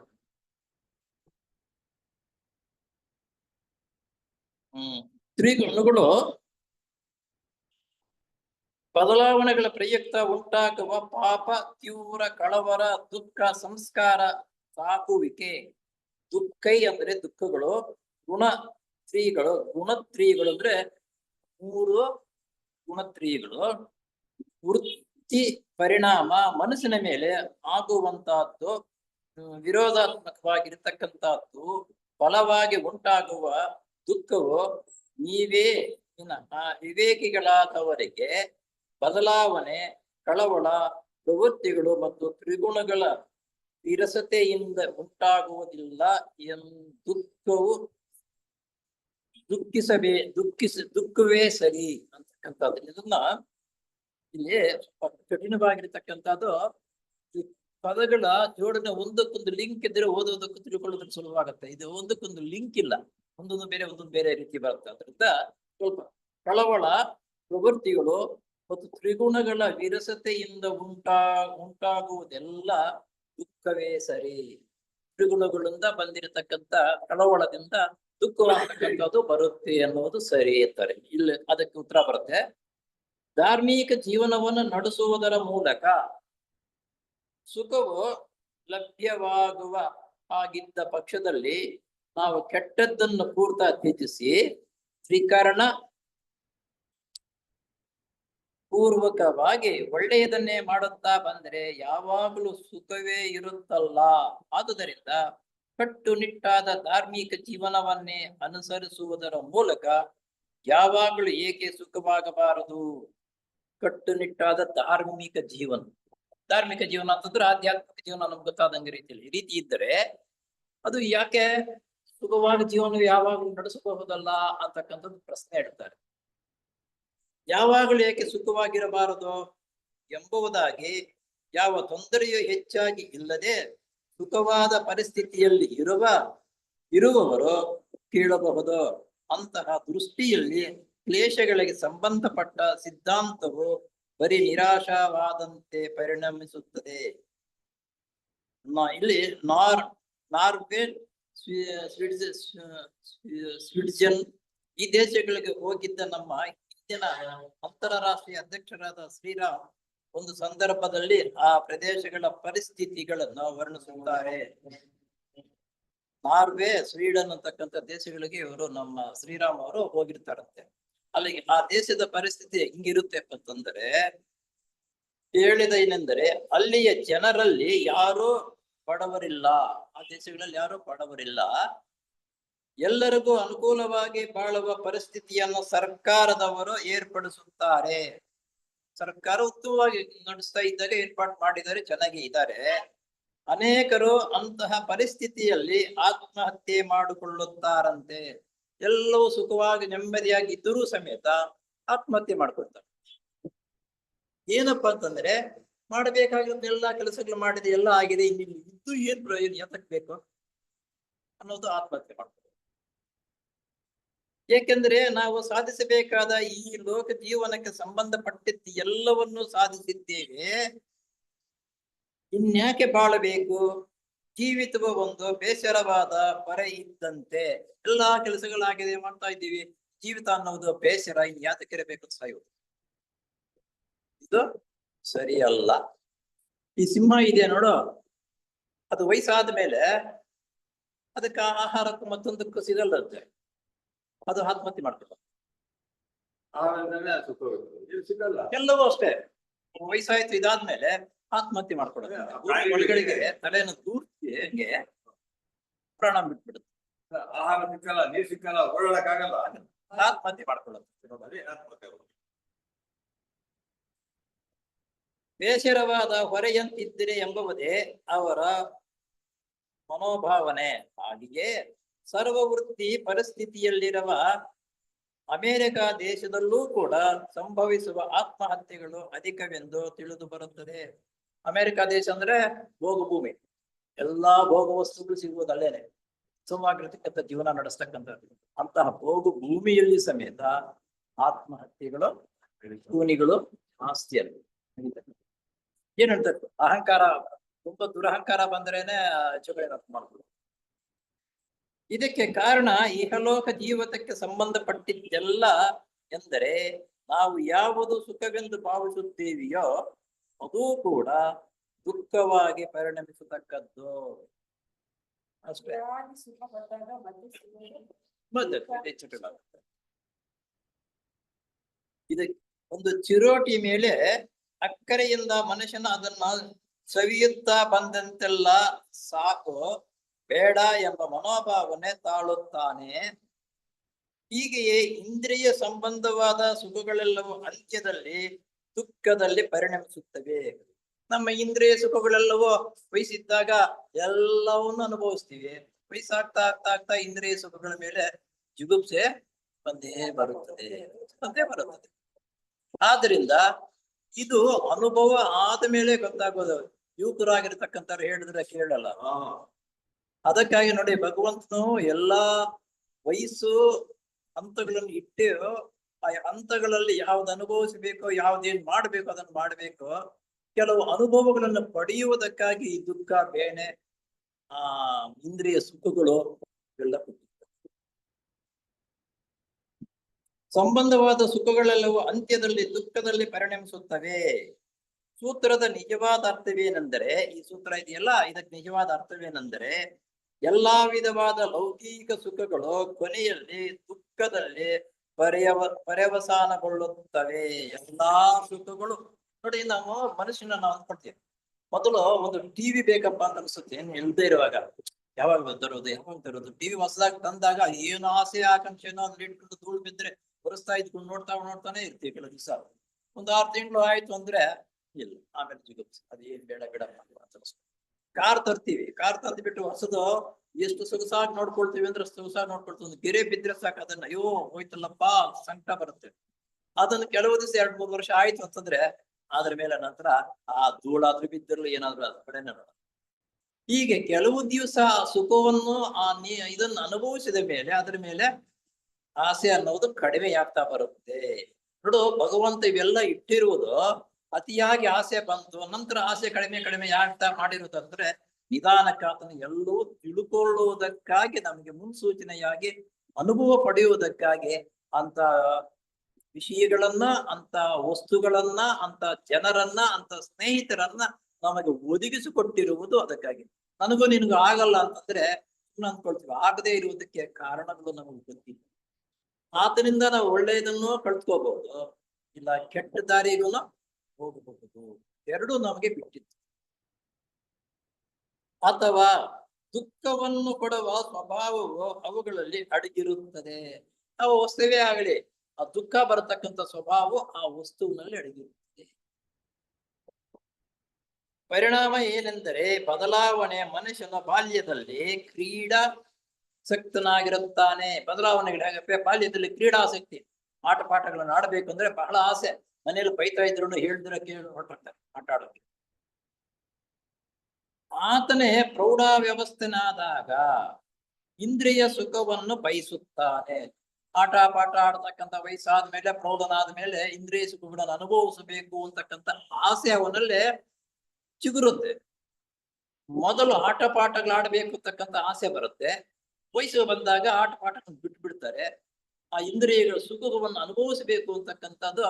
ತ್ರಿಗುಣಗಳು ಬದಲಾವಣೆಗಳ ಪ್ರಯುಕ್ತ ಉಂಟಾಗುವ ಪಾಪ, ತೀವ್ರ ಕಳವರ, ದುಃಖ, ಸಂಸ್ಕಾರ, ಸಾಕುವಿಕೆ. ದುಃಖೈ ಅಂದ್ರೆ ದುಃಖಗಳು, ಗುಣತ್ರಿಗಳು ಅಂದ್ರೆ 3 ಗುಣತ್ರಿಗಳು. ವೃತ್ತಿ ಪರಿಣಾಮ ಮನಸ್ಸಿನ ಮೇಲೆ ಆಗುವಂತಹದ್ದು ವಿರೋಧಾತ್ಮಕವಾಗಿರ್ತಕ್ಕಂಥದ್ದು. ಫಲವಾಗಿ ಉಂಟಾಗುವ ದುಃಖವು ನೀವೇ ವಿವೇಕಿಗಳಾದವರಿಗೆ ಬದಲಾವಣೆ, ಕಳವಳ, ಪ್ರವೃತ್ತಿಗಳು ಮತ್ತು ತ್ರಿಗುಣಗಳ ವಿರಸತೆಯಿಂದ ಉಂಟಾಗುವುದಿಲ್ಲ. ದುಃಖವು ದುಃಖವೇ ಸರಿ ಅಂತಕ್ಕಂಥದ್ದು. ಇದನ್ನ ಇಲ್ಲಿ ಕಠಿಣವಾಗಿರ್ತಕ್ಕಂಥದ್ದು. ಈ ಪದಗಳ ಜೋಡಣೆ ಒಂದಕ್ಕೊಂದು ಲಿಂಕ್ ಇದ್ರೆ ಓದೋದಕ್ಕೂ ತಿಳ್ಕೊಳ್ಳೋದಕ್ಕೆ ಸುಲಭವಾಗುತ್ತೆ. ಇದು ಒಂದಕ್ಕೊಂದು ಲಿಂಕ್ ಇಲ್ಲ, ಒಂದೊಂದು ಬೇರೆ ರೀತಿ ಬರುತ್ತೆ. ಅದರಿಂದ ಸ್ವಲ್ಪ ಕಳವಳ, ಪ್ರವೃತ್ತಿಗಳು ಮತ್ತು ತ್ರಿಗುಣಗಳ ವಿರಸತೆಯಿಂದ ಉಂಟಾಗುವುದೆಲ್ಲ ದುಃಖವೇ ಸರಿ. ತ್ರಿಗುಣಗಳಿಂದ ಬಂದಿರತಕ್ಕಂಥ ಕಳವಳದಿಂದ ದುಃಖವಾಗತಕ್ಕಂಥದ್ದು ಬರುತ್ತೆ ಅನ್ನೋದು ಸರಿ ಅಂತಾರೆ. ಇಲ್ಲಿ ಅದಕ್ಕೆ ಉತ್ತರ ಬರುತ್ತೆ. ಧಾರ್ಮಿಕ ಜೀವನವನ್ನು ನಡೆಸುವುದರ ಮೂಲಕ ಸುಖವು ಲಭ್ಯವಾಗುವ ಆಗಿದ್ದ ಪಕ್ಷದಲ್ಲಿ ನಾವು ಕೆಟ್ಟದ್ದನ್ನು ಪೂರ್ತ ತ್ಯಜಿಸಿ ತ್ರಿಕರಣ ಪೂರ್ವಕವಾಗಿ ಒಳ್ಳೆಯದನ್ನೇ ಮಾಡುತ್ತಾ ಬಂದ್ರೆ ಯಾವಾಗಲೂ ಸುಖವೇ ಇರುತ್ತಲ್ಲ. ಆದುದರಿಂದ ಕಟ್ಟುನಿಟ್ಟಾದ ಧಾರ್ಮಿಕ ಜೀವನವನ್ನೇ ಅನುಸರಿಸುವುದರ ಮೂಲಕ ಯಾವಾಗಲೂ ಏಕೆ ಸುಖವಾಗಬಾರದು? ಕಟ್ಟುನಿಟ್ಟಾದ ಧಾರ್ಮಿಕ ಜೀವನ ಅಂತಂದ್ರೆ ಆಧ್ಯಾತ್ಮಿಕ ಜೀವನ ನಮ್ಗೆ ಗೊತ್ತಾದಂಗೆ ರೀತಿಯಲ್ಲಿ ಈ ರೀತಿ ಇದ್ದರೆ ಅದು ಯಾಕೆ ಸುಖವಾದ ಜೀವನ ಯಾವಾಗಲೂ ನಡೆಸಬಹುದಲ್ಲ ಅಂತಕ್ಕಂಥದ್ದು ಪ್ರಶ್ನೆ ಇಡ್ತಾರೆ. ಯಾವಾಗಲೂ ಏಕೆ ಸುಖವಾಗಿರಬಾರದು ಎಂಬುದಾಗಿ ಯಾವ ತೊಂದರೆಯೂ ಹೆಚ್ಚಾಗಿ ಇಲ್ಲದೆ ಸುಖವಾದ ಪರಿಸ್ಥಿತಿಯಲ್ಲಿ ಇರುವವರು ಕೇಳಬಹುದು. ಅಂತಹ ದೃಷ್ಟಿಯಲ್ಲಿ ಕ್ಲೇಶಗಳಿಗೆ ಸಂಬಂಧಪಟ್ಟ ಸಿದ್ಧಾಂತವು ಬರೀ ನಿರಾಶಾವಾದಂತೆ ಪರಿಣಮಿಸುತ್ತದೆ. ಇಲ್ಲಿ ನಾರ್ವೆ, ಸ್ವಿಟ್ಜರ್ಲೆಂಡ್ ಈ ದೇಶಗಳಿಗೆ ಹೋಗಿದ್ದ ನಮ್ಮ ಹಿಂದಿನ ಅಂತಾರಾಷ್ಟ್ರೀಯ ಅಧ್ಯಕ್ಷರಾದ ಶ್ರೀರಾಮ್ ಒಂದು ಸಂದರ್ಭದಲ್ಲಿ ಆ ಪ್ರದೇಶಗಳ ಪರಿಸ್ಥಿತಿಗಳನ್ನು ವರ್ಣಿಸುತ್ತಾರೆ. ನಾರ್ವೆ, ಸ್ವೀಡನ್ ಅಂತಕ್ಕಂಥ ದೇಶಗಳಿಗೆ ಇವರು ನಮ್ಮ ಶ್ರೀರಾಮ್ ಅವರು ಹೋಗಿರ್ತಾರಂತೆ. ಅಲ್ಲಿಗೆ ಆ ದೇಶದ ಪರಿಸ್ಥಿತಿ ಹೆಂಗಿರುತ್ತೆ ಅಂತಂದ್ರೆ ಏನೆಂದರೆ ಅಲ್ಲಿಯ ಜನರಲ್ಲಿ ಯಾರು ಬಡವರಿಲ್ಲ, ಆ ದೇಶಗಳಲ್ಲಿ ಯಾರು ಬಡವರಿಲ್ಲ. ಎಲ್ಲರಿಗೂ ಅನುಕೂಲವಾಗಿ ಬಾಳುವ ಪರಿಸ್ಥಿತಿಯನ್ನು ಸರ್ಕಾರದವರು ಏರ್ಪಡಿಸುತ್ತಾರೆ. ಸರ್ಕಾರ ಉತ್ತಮವಾಗಿ ನಡೆಸ್ತಾ ಇದ್ದಾಗ ಏರ್ಪಾಡು ಮಾಡಿದರೆ ಚೆನ್ನಾಗಿ ಇದ್ದಾರೆ. ಅನೇಕರು ಅಂತಹ ಪರಿಸ್ಥಿತಿಯಲ್ಲಿ ಆತ್ಮಹತ್ಯೆ ಮಾಡಿಕೊಳ್ಳುತ್ತಾರಂತೆ. ಎಲ್ಲವೂ ಸುಖವಾಗಿ ನೆಮ್ಮದಿಯಾಗಿ ಇದ್ದರೂ ಸಮೇತ ಆತ್ಮಹತ್ಯೆ ಮಾಡ್ಕೊಳ್ತಾರೆ. ಏನಪ್ಪಾ ಅಂತಂದ್ರೆ ಮಾಡಬೇಕಾಗಿದ್ದ ಎಲ್ಲಾ ಕೆಲಸಗಳು ಮಾಡಿದೆ, ಎಲ್ಲ ಆಗಿದೆ, ಇದ್ದು ಏನ್ ಪ್ರಯೋಜನ, ಯಾತಕ್ ಬೇಕು ಅನ್ನೋದು ಆತ್ಮಹತ್ಯೆ ಮಾಡ್ತಾರೆ. ಏಕೆಂದ್ರೆ ನಾವು ಸಾಧಿಸಬೇಕಾದ ಈ ಲೋಕ ಜೀವನಕ್ಕೆ ಸಂಬಂಧಪಟ್ಟಿದ್ದ ಎಲ್ಲವನ್ನೂ ಸಾಧಿಸಿದ್ದೇವೆ, ಇನ್ಯಾಕೆ ಬಾಳಬೇಕು? ಜೀವಿತವ ಒಂದು ಬೇಸರವಾದ ಹೊರೆ ಇದ್ದಂತೆ. ಎಲ್ಲಾ ಕೆಲಸಗಳಾಗಿದೆ, ಮಾಡ್ತಾ ಇದ್ದೀವಿ, ಜೀವಿತ ಅನ್ನೋದು ಬೇಸರ, ಇನ್ ಯಾತಕ್ಕಿರಬೇಕು ಸಾಯೋದು? ಇದು ಸರಿ ಅಲ್ಲ. ಈ ಸಿಂಹ ಇದೆ ನೋಡು, ಅದು ವಯಸ್ಸಾದ ಮೇಲೆ ಅದಕ್ಕೆ ಆಹಾರಕ್ಕೂ ಮತ್ತೊಂದಕ್ಕೂ ಸಿಗಲ್ಲಂತೆ, ಅದು ಆತ್ಮಹತ್ಯೆ ಮಾಡ್ತದೆ. ಎಲ್ಲವೂ ಅಷ್ಟೇ, ವಯಸ್ಸಾಯ್ತು ಇದಾದ್ಮೇಲೆ ಆತ್ಮಹತ್ಯೆ ಮಾಡ್ಕೊಡೋದು, ಒಳಗಡೆಗೆ ತಲೆಯನ್ನು ದೂರ್ತಿ ಹಂಗೆ ಪ್ರಾಣ ಬಿಟ್ಬಿಡುತ್ತೆ. ಆಹಾರ ಸಿಕ್ಕಲ್ಲ, ನೀರ್ ಸಿಕ್ಕಲ್ಲ, ಓಡಾಡಕ್ಕಾಗಲ್ಲ, ಆತ್ಮಹತ್ಯೆ ಮಾಡ್ಕೊಳ್ಳೋದು. ಬೇಸರವಾದ ಹೊರೆಯಂತಿದ್ದರೆ ಎಂಬುವುದೇ ಅವರ ಮನೋಭಾವನೆ. ಹಾಗೆಯೇ ಸರ್ವವೃತ್ತಿ ಪರಿಸ್ಥಿತಿಯಲ್ಲಿರುವ ಅಮೆರಿಕ ದೇಶದಲ್ಲೂ ಕೂಡ ಸಂಭವಿಸುವ ಆತ್ಮಹತ್ಯೆಗಳು ಅಧಿಕವೆಂದು ತಿಳಿದು ಬರುತ್ತದೆ. ಅಮೆರಿಕ ದೇಶ ಅಂದ್ರೆ ಭೋಗ ಭೂಮಿ, ಎಲ್ಲಾ ಭೋಗ ವಸ್ತುಗಳು ಸಿಗುವುದು ಅಲ್ಲೇನೆ, ಸುಖವಾಗಿರ್ತಕ್ಕಂಥ ಜೀವನ ನಡೆಸ್ತಕ್ಕಂಥದ್ದು. ಅಂತಹ ಭೋಗ ಭೂಮಿಯಲ್ಲಿ ಸಮೇತ ಆತ್ಮಹತ್ಯೆಗಳು, ಕೂನಿಗಳು ಆಸ್ತಿಯಲ್ಲಿ ಏನ್ ಹೇಳ್ತಾರೆ, ಅಹಂಕಾರ, ತುಂಬಾ ದುರಹಂಕಾರ ಬಂದ್ರೇನೆ ಹೆಚ್ಚುಕಡೆ ಮಾಡ್ಬೋದು. ಇದಕ್ಕೆ ಕಾರಣ ಇಹಲೋಕ ಜೀವಿತಕ್ಕೆ ಸಂಬಂಧಪಟ್ಟಿದ್ದೆಲ್ಲ ಎಂದರೆ ನಾವು ಯಾವುದು ಸುಖವೆಂದು ಭಾವಿಸುತ್ತೇವೆಯೋ ಅದೂ ಕೂಡ ದುಃಖವಾಗಿ ಪರಿಣಮಿಸತಕ್ಕದ್ದು ಅಷ್ಟೇ. ಇದು ಒಂದು ಚಿರೋಟಿ ಮೇಲೆ ಅಕ್ಕರೆಯಿಂದ ಮನುಷ್ಯನ ಅದನ್ನ ಸವಿಯುತ್ತಾ ಬಂದಂತೆಲ್ಲ ಸಾಕು, ಬೇಡ ಎಂಬ ಮನೋಭಾವನೆ ತಾಳುತ್ತಾನೆ. ಹೀಗೆಯೇ ಇಂದ್ರಿಯ ಸಂಬಂಧವಾದ ಸುಖಗಳೆಲ್ಲವೂ ಅಂತ್ಯದಲ್ಲಿ ದುಃಖದಲ್ಲಿ ಪರಿಣಮಿಸುತ್ತವೆ. ನಮ್ಮ ಇಂದ್ರಿಯ ಸುಖಗಳೆಲ್ಲವೂ ವಯಸ್ಸಿದ್ದಾಗ ಎಲ್ಲವನ್ನು ಅನುಭವಿಸ್ತೀವಿ, ವಯಸ್ಸಾಗ್ತಾ ಆಗ್ತಾ ಆಗ್ತಾ ಇಂದ್ರಿಯ ಸುಖಗಳ ಮೇಲೆ ಜಿಗುಪ್ಸೆ ಬಂದೇ ಬರುತ್ತದೆ. ಆದ್ರಿಂದ ಇದು ಅನುಭವ ಆದ ಮೇಲೆ ಗೊತ್ತಾಗೋದು. ಯುವಕರಾಗಿರ್ತಕ್ಕಂಥವ್ರು ಹೇಳಿದ್ರೆ ಕೇಳಲ್ಲ. ಅದಕ್ಕಾಗಿ ನೋಡಿ, ಭಗವಂತನು ಎಲ್ಲಾ ವಯಸ್ಸು ಹಂತಗಳನ್ನು ಇಟ್ಟು ಆ ಹಂತಗಳಲ್ಲಿ ಯಾವ್ದು ಅನುಭವಿಸಬೇಕು, ಯಾವ್ದೇನ್ ಮಾಡ್ಬೇಕು ಅದನ್ನು ಮಾಡ್ಬೇಕು. ಕೆಲವು ಅನುಭವಗಳನ್ನು ಪಡೆಯುವುದಕ್ಕಾಗಿ ಈ ದುಃಖ, ಬೇನೆ, ಇಂದ್ರಿಯ ಸುಖಗಳು ಎಲ್ಲ ಸಂಬಂಧವಾದ ಸುಖಗಳೆಲ್ಲವೂ ಅಂತ್ಯದಲ್ಲಿ ದುಃಖದಲ್ಲಿ ಪರಿಣಮಿಸುತ್ತವೆ. ಸೂತ್ರದ ನಿಜವಾದ ಅರ್ಥವೇನೆಂದರೆ, ಈ ಸೂತ್ರ ಇದೆಯಲ್ಲ, ಇದಕ್ಕೆ ನಿಜವಾದ ಅರ್ಥವೇನೆಂದರೆ ಎಲ್ಲಾ ವಿಧವಾದ ಲೌಕಿಕ ಸುಖಗಳು ಕೊನೆಯಲ್ಲಿ ದುಃಖದಲ್ಲಿ ಪರ್ಯವಸಾನಗೊಳ್ಳುತ್ತವೆ. ಎಲ್ಲಾ ಸುಖಗಳು ನೋಡಿ, ನಾವು ಮನುಷ್ಯನ ನಾವು ಅಂದ್ಕೊಳ್ತೀವಿ, ಮೊದಲು ಒಂದು ಟಿವಿ ಬೇಕಪ್ಪ ಅಂತ ಅನ್ಸುತ್ತೆ, ಏನು ಇಲ್ದೇ ಇರುವಾಗ. ಯಾವಾಗ ತರೋದು ಟಿವಿ ಹೊಸದಾಗಿ ತಂದಾಗ ಏನು ಆಸೆ ಆಕಾಂಕ್ಷೆನೋ ಅದ್ರ ಇಟ್ಕೊಂಡು ಧೂಳು ಬಿದ್ರೆ ಒರೆಸ್ತಾ ಇದ್ಕೊಂಡು ನೋಡ್ತಾನೆ ಇರ್ತೀವಿ. ಕೆಲವು ದಿವಸ ಒಂದು 6 ತಿಂಗಳು ಆಯ್ತು ಅಂದ್ರೆ ಇಲ್ಲ, ಆಮೇಲೆ ಜಿಗುಪ್ಸೆ, ಅದೇನ್ ಬೇಡ ಬಿಡಪ್ಪ ಅಂತ ಅನ್ಸುತ್ತೆ. ಕಾರ್ ತರ್ತೀವಿ, ಕಾರ್ ತಂದ್ಬಿಟ್ಟು ಹೊಸದು ಎಷ್ಟು ಸೊಗಸಾಗಿ ನೋಡ್ಕೊಳ್ತೀವಿ ಅಂದ್ರೆ ಸೊಗಸಾಗಿ ನೋಡ್ಕೊಳ್ತೀವಿ. ಒಂದು ಗೆರೆ ಬಿದ್ರೆ ಸಾಕು ಅದನ್ನ ಅಯ್ಯೋ ಹೋಯ್ತಲ್ಲಪ್ಪ ಸಂಕಟ ಬರುತ್ತೆ. ಅದನ್ನು ಕೆಲವು ದಿವಸ 2-3 ವರ್ಷ ಆಯ್ತು ಅಂತಂದ್ರೆ ಅದ್ರ ಮೇಲೆ ನಂತರ ಆ ಧೂಳಾದ್ರೂ ಬಿದ್ದಿರಲಿ ಏನಾದ್ರೂ ಅದ್ರ ಕಡೆ ನೋಡ. ಹೀಗೆ ಕೆಲವು ದಿವಸ ಸುಖವನ್ನು ಇದನ್ನ ಅನುಭವಿಸಿದ ಮೇಲೆ ಅದ್ರ ಮೇಲೆ ಆಸೆ ಅನ್ನೋದು ಕಡಿಮೆ ಆಗ್ತಾ ಬರುತ್ತೆ. ನೋಡು, ಭಗವಂತ ಇವೆಲ್ಲ ಇಟ್ಟಿರುವುದು ಅತಿಯಾಗಿ ಆಸೆ ಬಂತು, ನಂತರ ಆಸೆ ಕಡಿಮೆ ಆಗ್ತಾ ಮಾಡಿರುವುದಂದ್ರೆ ನಿಧಾನಕ್ಕೆ ಆತನ ಎಲ್ಲವೂ ತಿಳ್ಕೊಳ್ಳುವುದಕ್ಕಾಗಿ, ನಮಗೆ ಮುನ್ಸೂಚನೆಯಾಗಿ ಅನುಭವ ಪಡೆಯುವುದಕ್ಕಾಗಿ ಅಂತ ವಿಷಯಗಳನ್ನ, ಅಂತ ವಸ್ತುಗಳನ್ನ, ಅಂತ ಜನರನ್ನ, ಅಂತ ಸ್ನೇಹಿತರನ್ನ ನಮಗೆ ಒದಗಿಸಿಕೊಟ್ಟಿರುವುದು ಅದಕ್ಕಾಗಿ. ನನಗೂ ನಿನಗೂ ಆಗಲ್ಲ ಅಂತಂದ್ರೆ ಅಂದ್ಕೊಳ್ತೀವಿ. ಆಗದೆ ಇರುವುದಕ್ಕೆ ಕಾರಣಗಳು ನಮಗೆ ಗೊತ್ತಿಲ್ಲ. ಆತನಿಂದ ನಾವು ಒಳ್ಳೆಯದನ್ನು ಕಳ್ಕೋಬಹುದು, ಇಲ್ಲ ಕೆಟ್ಟ ದಾರಿಗೂ ಹೋಗಬಹುದು. ಎರಡೂ ನಮಗೆ ಬಿಟ್ಟಿತ್ತು. ಅಥವಾ ದುಃಖವನ್ನು ಕೊಡುವ ಸ್ವಭಾವವು ಅವುಗಳಲ್ಲಿ ಅಡಗಿರುತ್ತದೆ. ಅವು ವಸ್ತುವೇ ಆಗಲಿ, ಆ ದುಃಖ ಬರತಕ್ಕಂಥ ಸ್ವಭಾವ ಆ ವಸ್ತುವಿನಲ್ಲಿ ಅಡಗಿರುತ್ತದೆ. ಪರಿಣಾಮ ಏನೆಂದರೆ ಬದಲಾವಣೆ ಮನುಷ್ಯನ ಬಾಲ್ಯದಲ್ಲಿ ಕ್ರೀಡಾಸಕ್ತನಾಗಿರುತ್ತಾನೆ. ಬದಲಾವಣೆಗಳಾಗಪ್ಪೆ. ಬಾಲ್ಯದಲ್ಲಿ ಕ್ರೀಡಾಸಕ್ತಿ, ಆಟ ಪಾಠಗಳನ್ನು ಆಡಬೇಕು ಅಂದ್ರೆ ಬಹಳ ಆಸೆ. ಮನೇಲಿ ಬೈತಾ ಇದ್ರು ಹೇಳಿದ್ರೆ ಕೇಳಿ ಹೊರಟಾಗ್ತಾರೆ ಆಟ ಆಡೋಕೆ. ಆತನೇ ಪ್ರೌಢಾವ್ಯವಸ್ಥೆನಾದಾಗ ಇಂದ್ರಿಯ ಸುಖವನ್ನು ಬಯಸುತ್ತಾನೆ. ಆಟ ಪಾಠ ಆಡ್ತಕ್ಕಂಥ ವಯಸ್ಸಾದ ಮೇಲೆ, ಪ್ರೌಢನಾದ ಮೇಲೆ ಇಂದ್ರಿಯ ಸುಖಗಳನ್ನು ಅನುಭವಿಸಬೇಕು ಅಂತಕ್ಕಂಥ ಆಸೆ ಅವನಲ್ಲೇ ಚಿಗುರುತ್ತೆ. ಮೊದಲು ಆಟ ಪಾಠಗಳಾಡ್ಬೇಕು ಅಂತಕ್ಕಂಥ ಆಸೆ ಬರುತ್ತೆ. ವಯಸ್ಸು ಬಂದಾಗ ಆಟ ಪಾಠಗಳನ್ನು ಬಿಟ್ಟು ಬಿಡ್ತಾರೆ. ಆ ಇಂದ್ರಿಯಗಳ ಸುಖವನ್ನು ಅನುಭವಿಸಬೇಕು ಅಂತಕ್ಕಂಥದ್ದು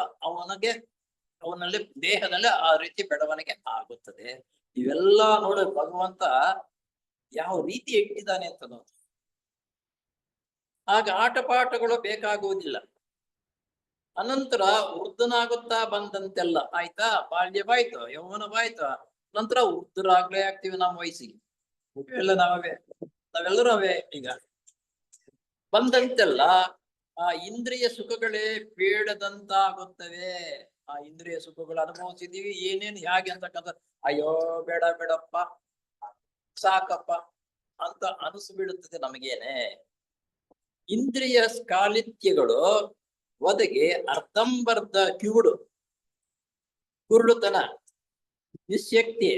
ಅವನಲ್ಲಿ ದೇಹದಲ್ಲಿ ಆ ರೀತಿ ಬೆಳವಣಿಗೆ ಆಗುತ್ತದೆ. ಇವೆಲ್ಲ ನೋಡಿ ಭಗವಂತ ಯಾವ ರೀತಿ ಇಟ್ಟಿದ್ದಾನೆ ಅಂತ ನೋಡಿ. ಆಗ ಆಟ ಪಾಠಗಳು ಬೇಕಾಗುವುದಿಲ್ಲ. ಅನಂತರ ವೃದ್ಧನಾಗುತ್ತಾ ಬಂದಂತೆಲ್ಲ ಆಯ್ತಾ, ಬಾಲ್ಯವಾಯ್ತು, ಯೌವನವಾಯ್ತು, ನಂತರ ವೃದ್ಧರಾಗ್ಲೇ ಆಗ್ತೀವಿ ನಮ್ಮ ವಯಸ್ಸಿಗೆ. ಇವೆಲ್ಲ ನಾವೆಲ್ಲರೂ ಅವೇ. ಈಗ ಬಂದಂತೆಲ್ಲ ಆ ಇಂದ್ರಿಯ ಸುಖಗಳೇ ಬೇಡದಂತಾಗುತ್ತವೆ. ಆ ಇಂದ್ರಿಯ ಸುಖಗಳು ಅನುಭವಿಸಿದೀವಿ, ಏನೇನು ಹೇಗೆ ಅಂತಕ್ಕಂಥ ಅಯ್ಯೋ ಬೇಡಪ್ಪ ಸಾಕಪ್ಪ ಅಂತ ಅನಿಸ್ಬಿಡುತ್ತದೆ ನಮಗೇನೆ. ಇಂದ್ರಿಯ ಸ್ಕಾಲಿತ್ಯಗಳು ಒದಗಿ ಅರ್ಧಂಬರ್ಧ ಕುರುಡುತನ, ನಿಶ್ಯಕ್ತಿ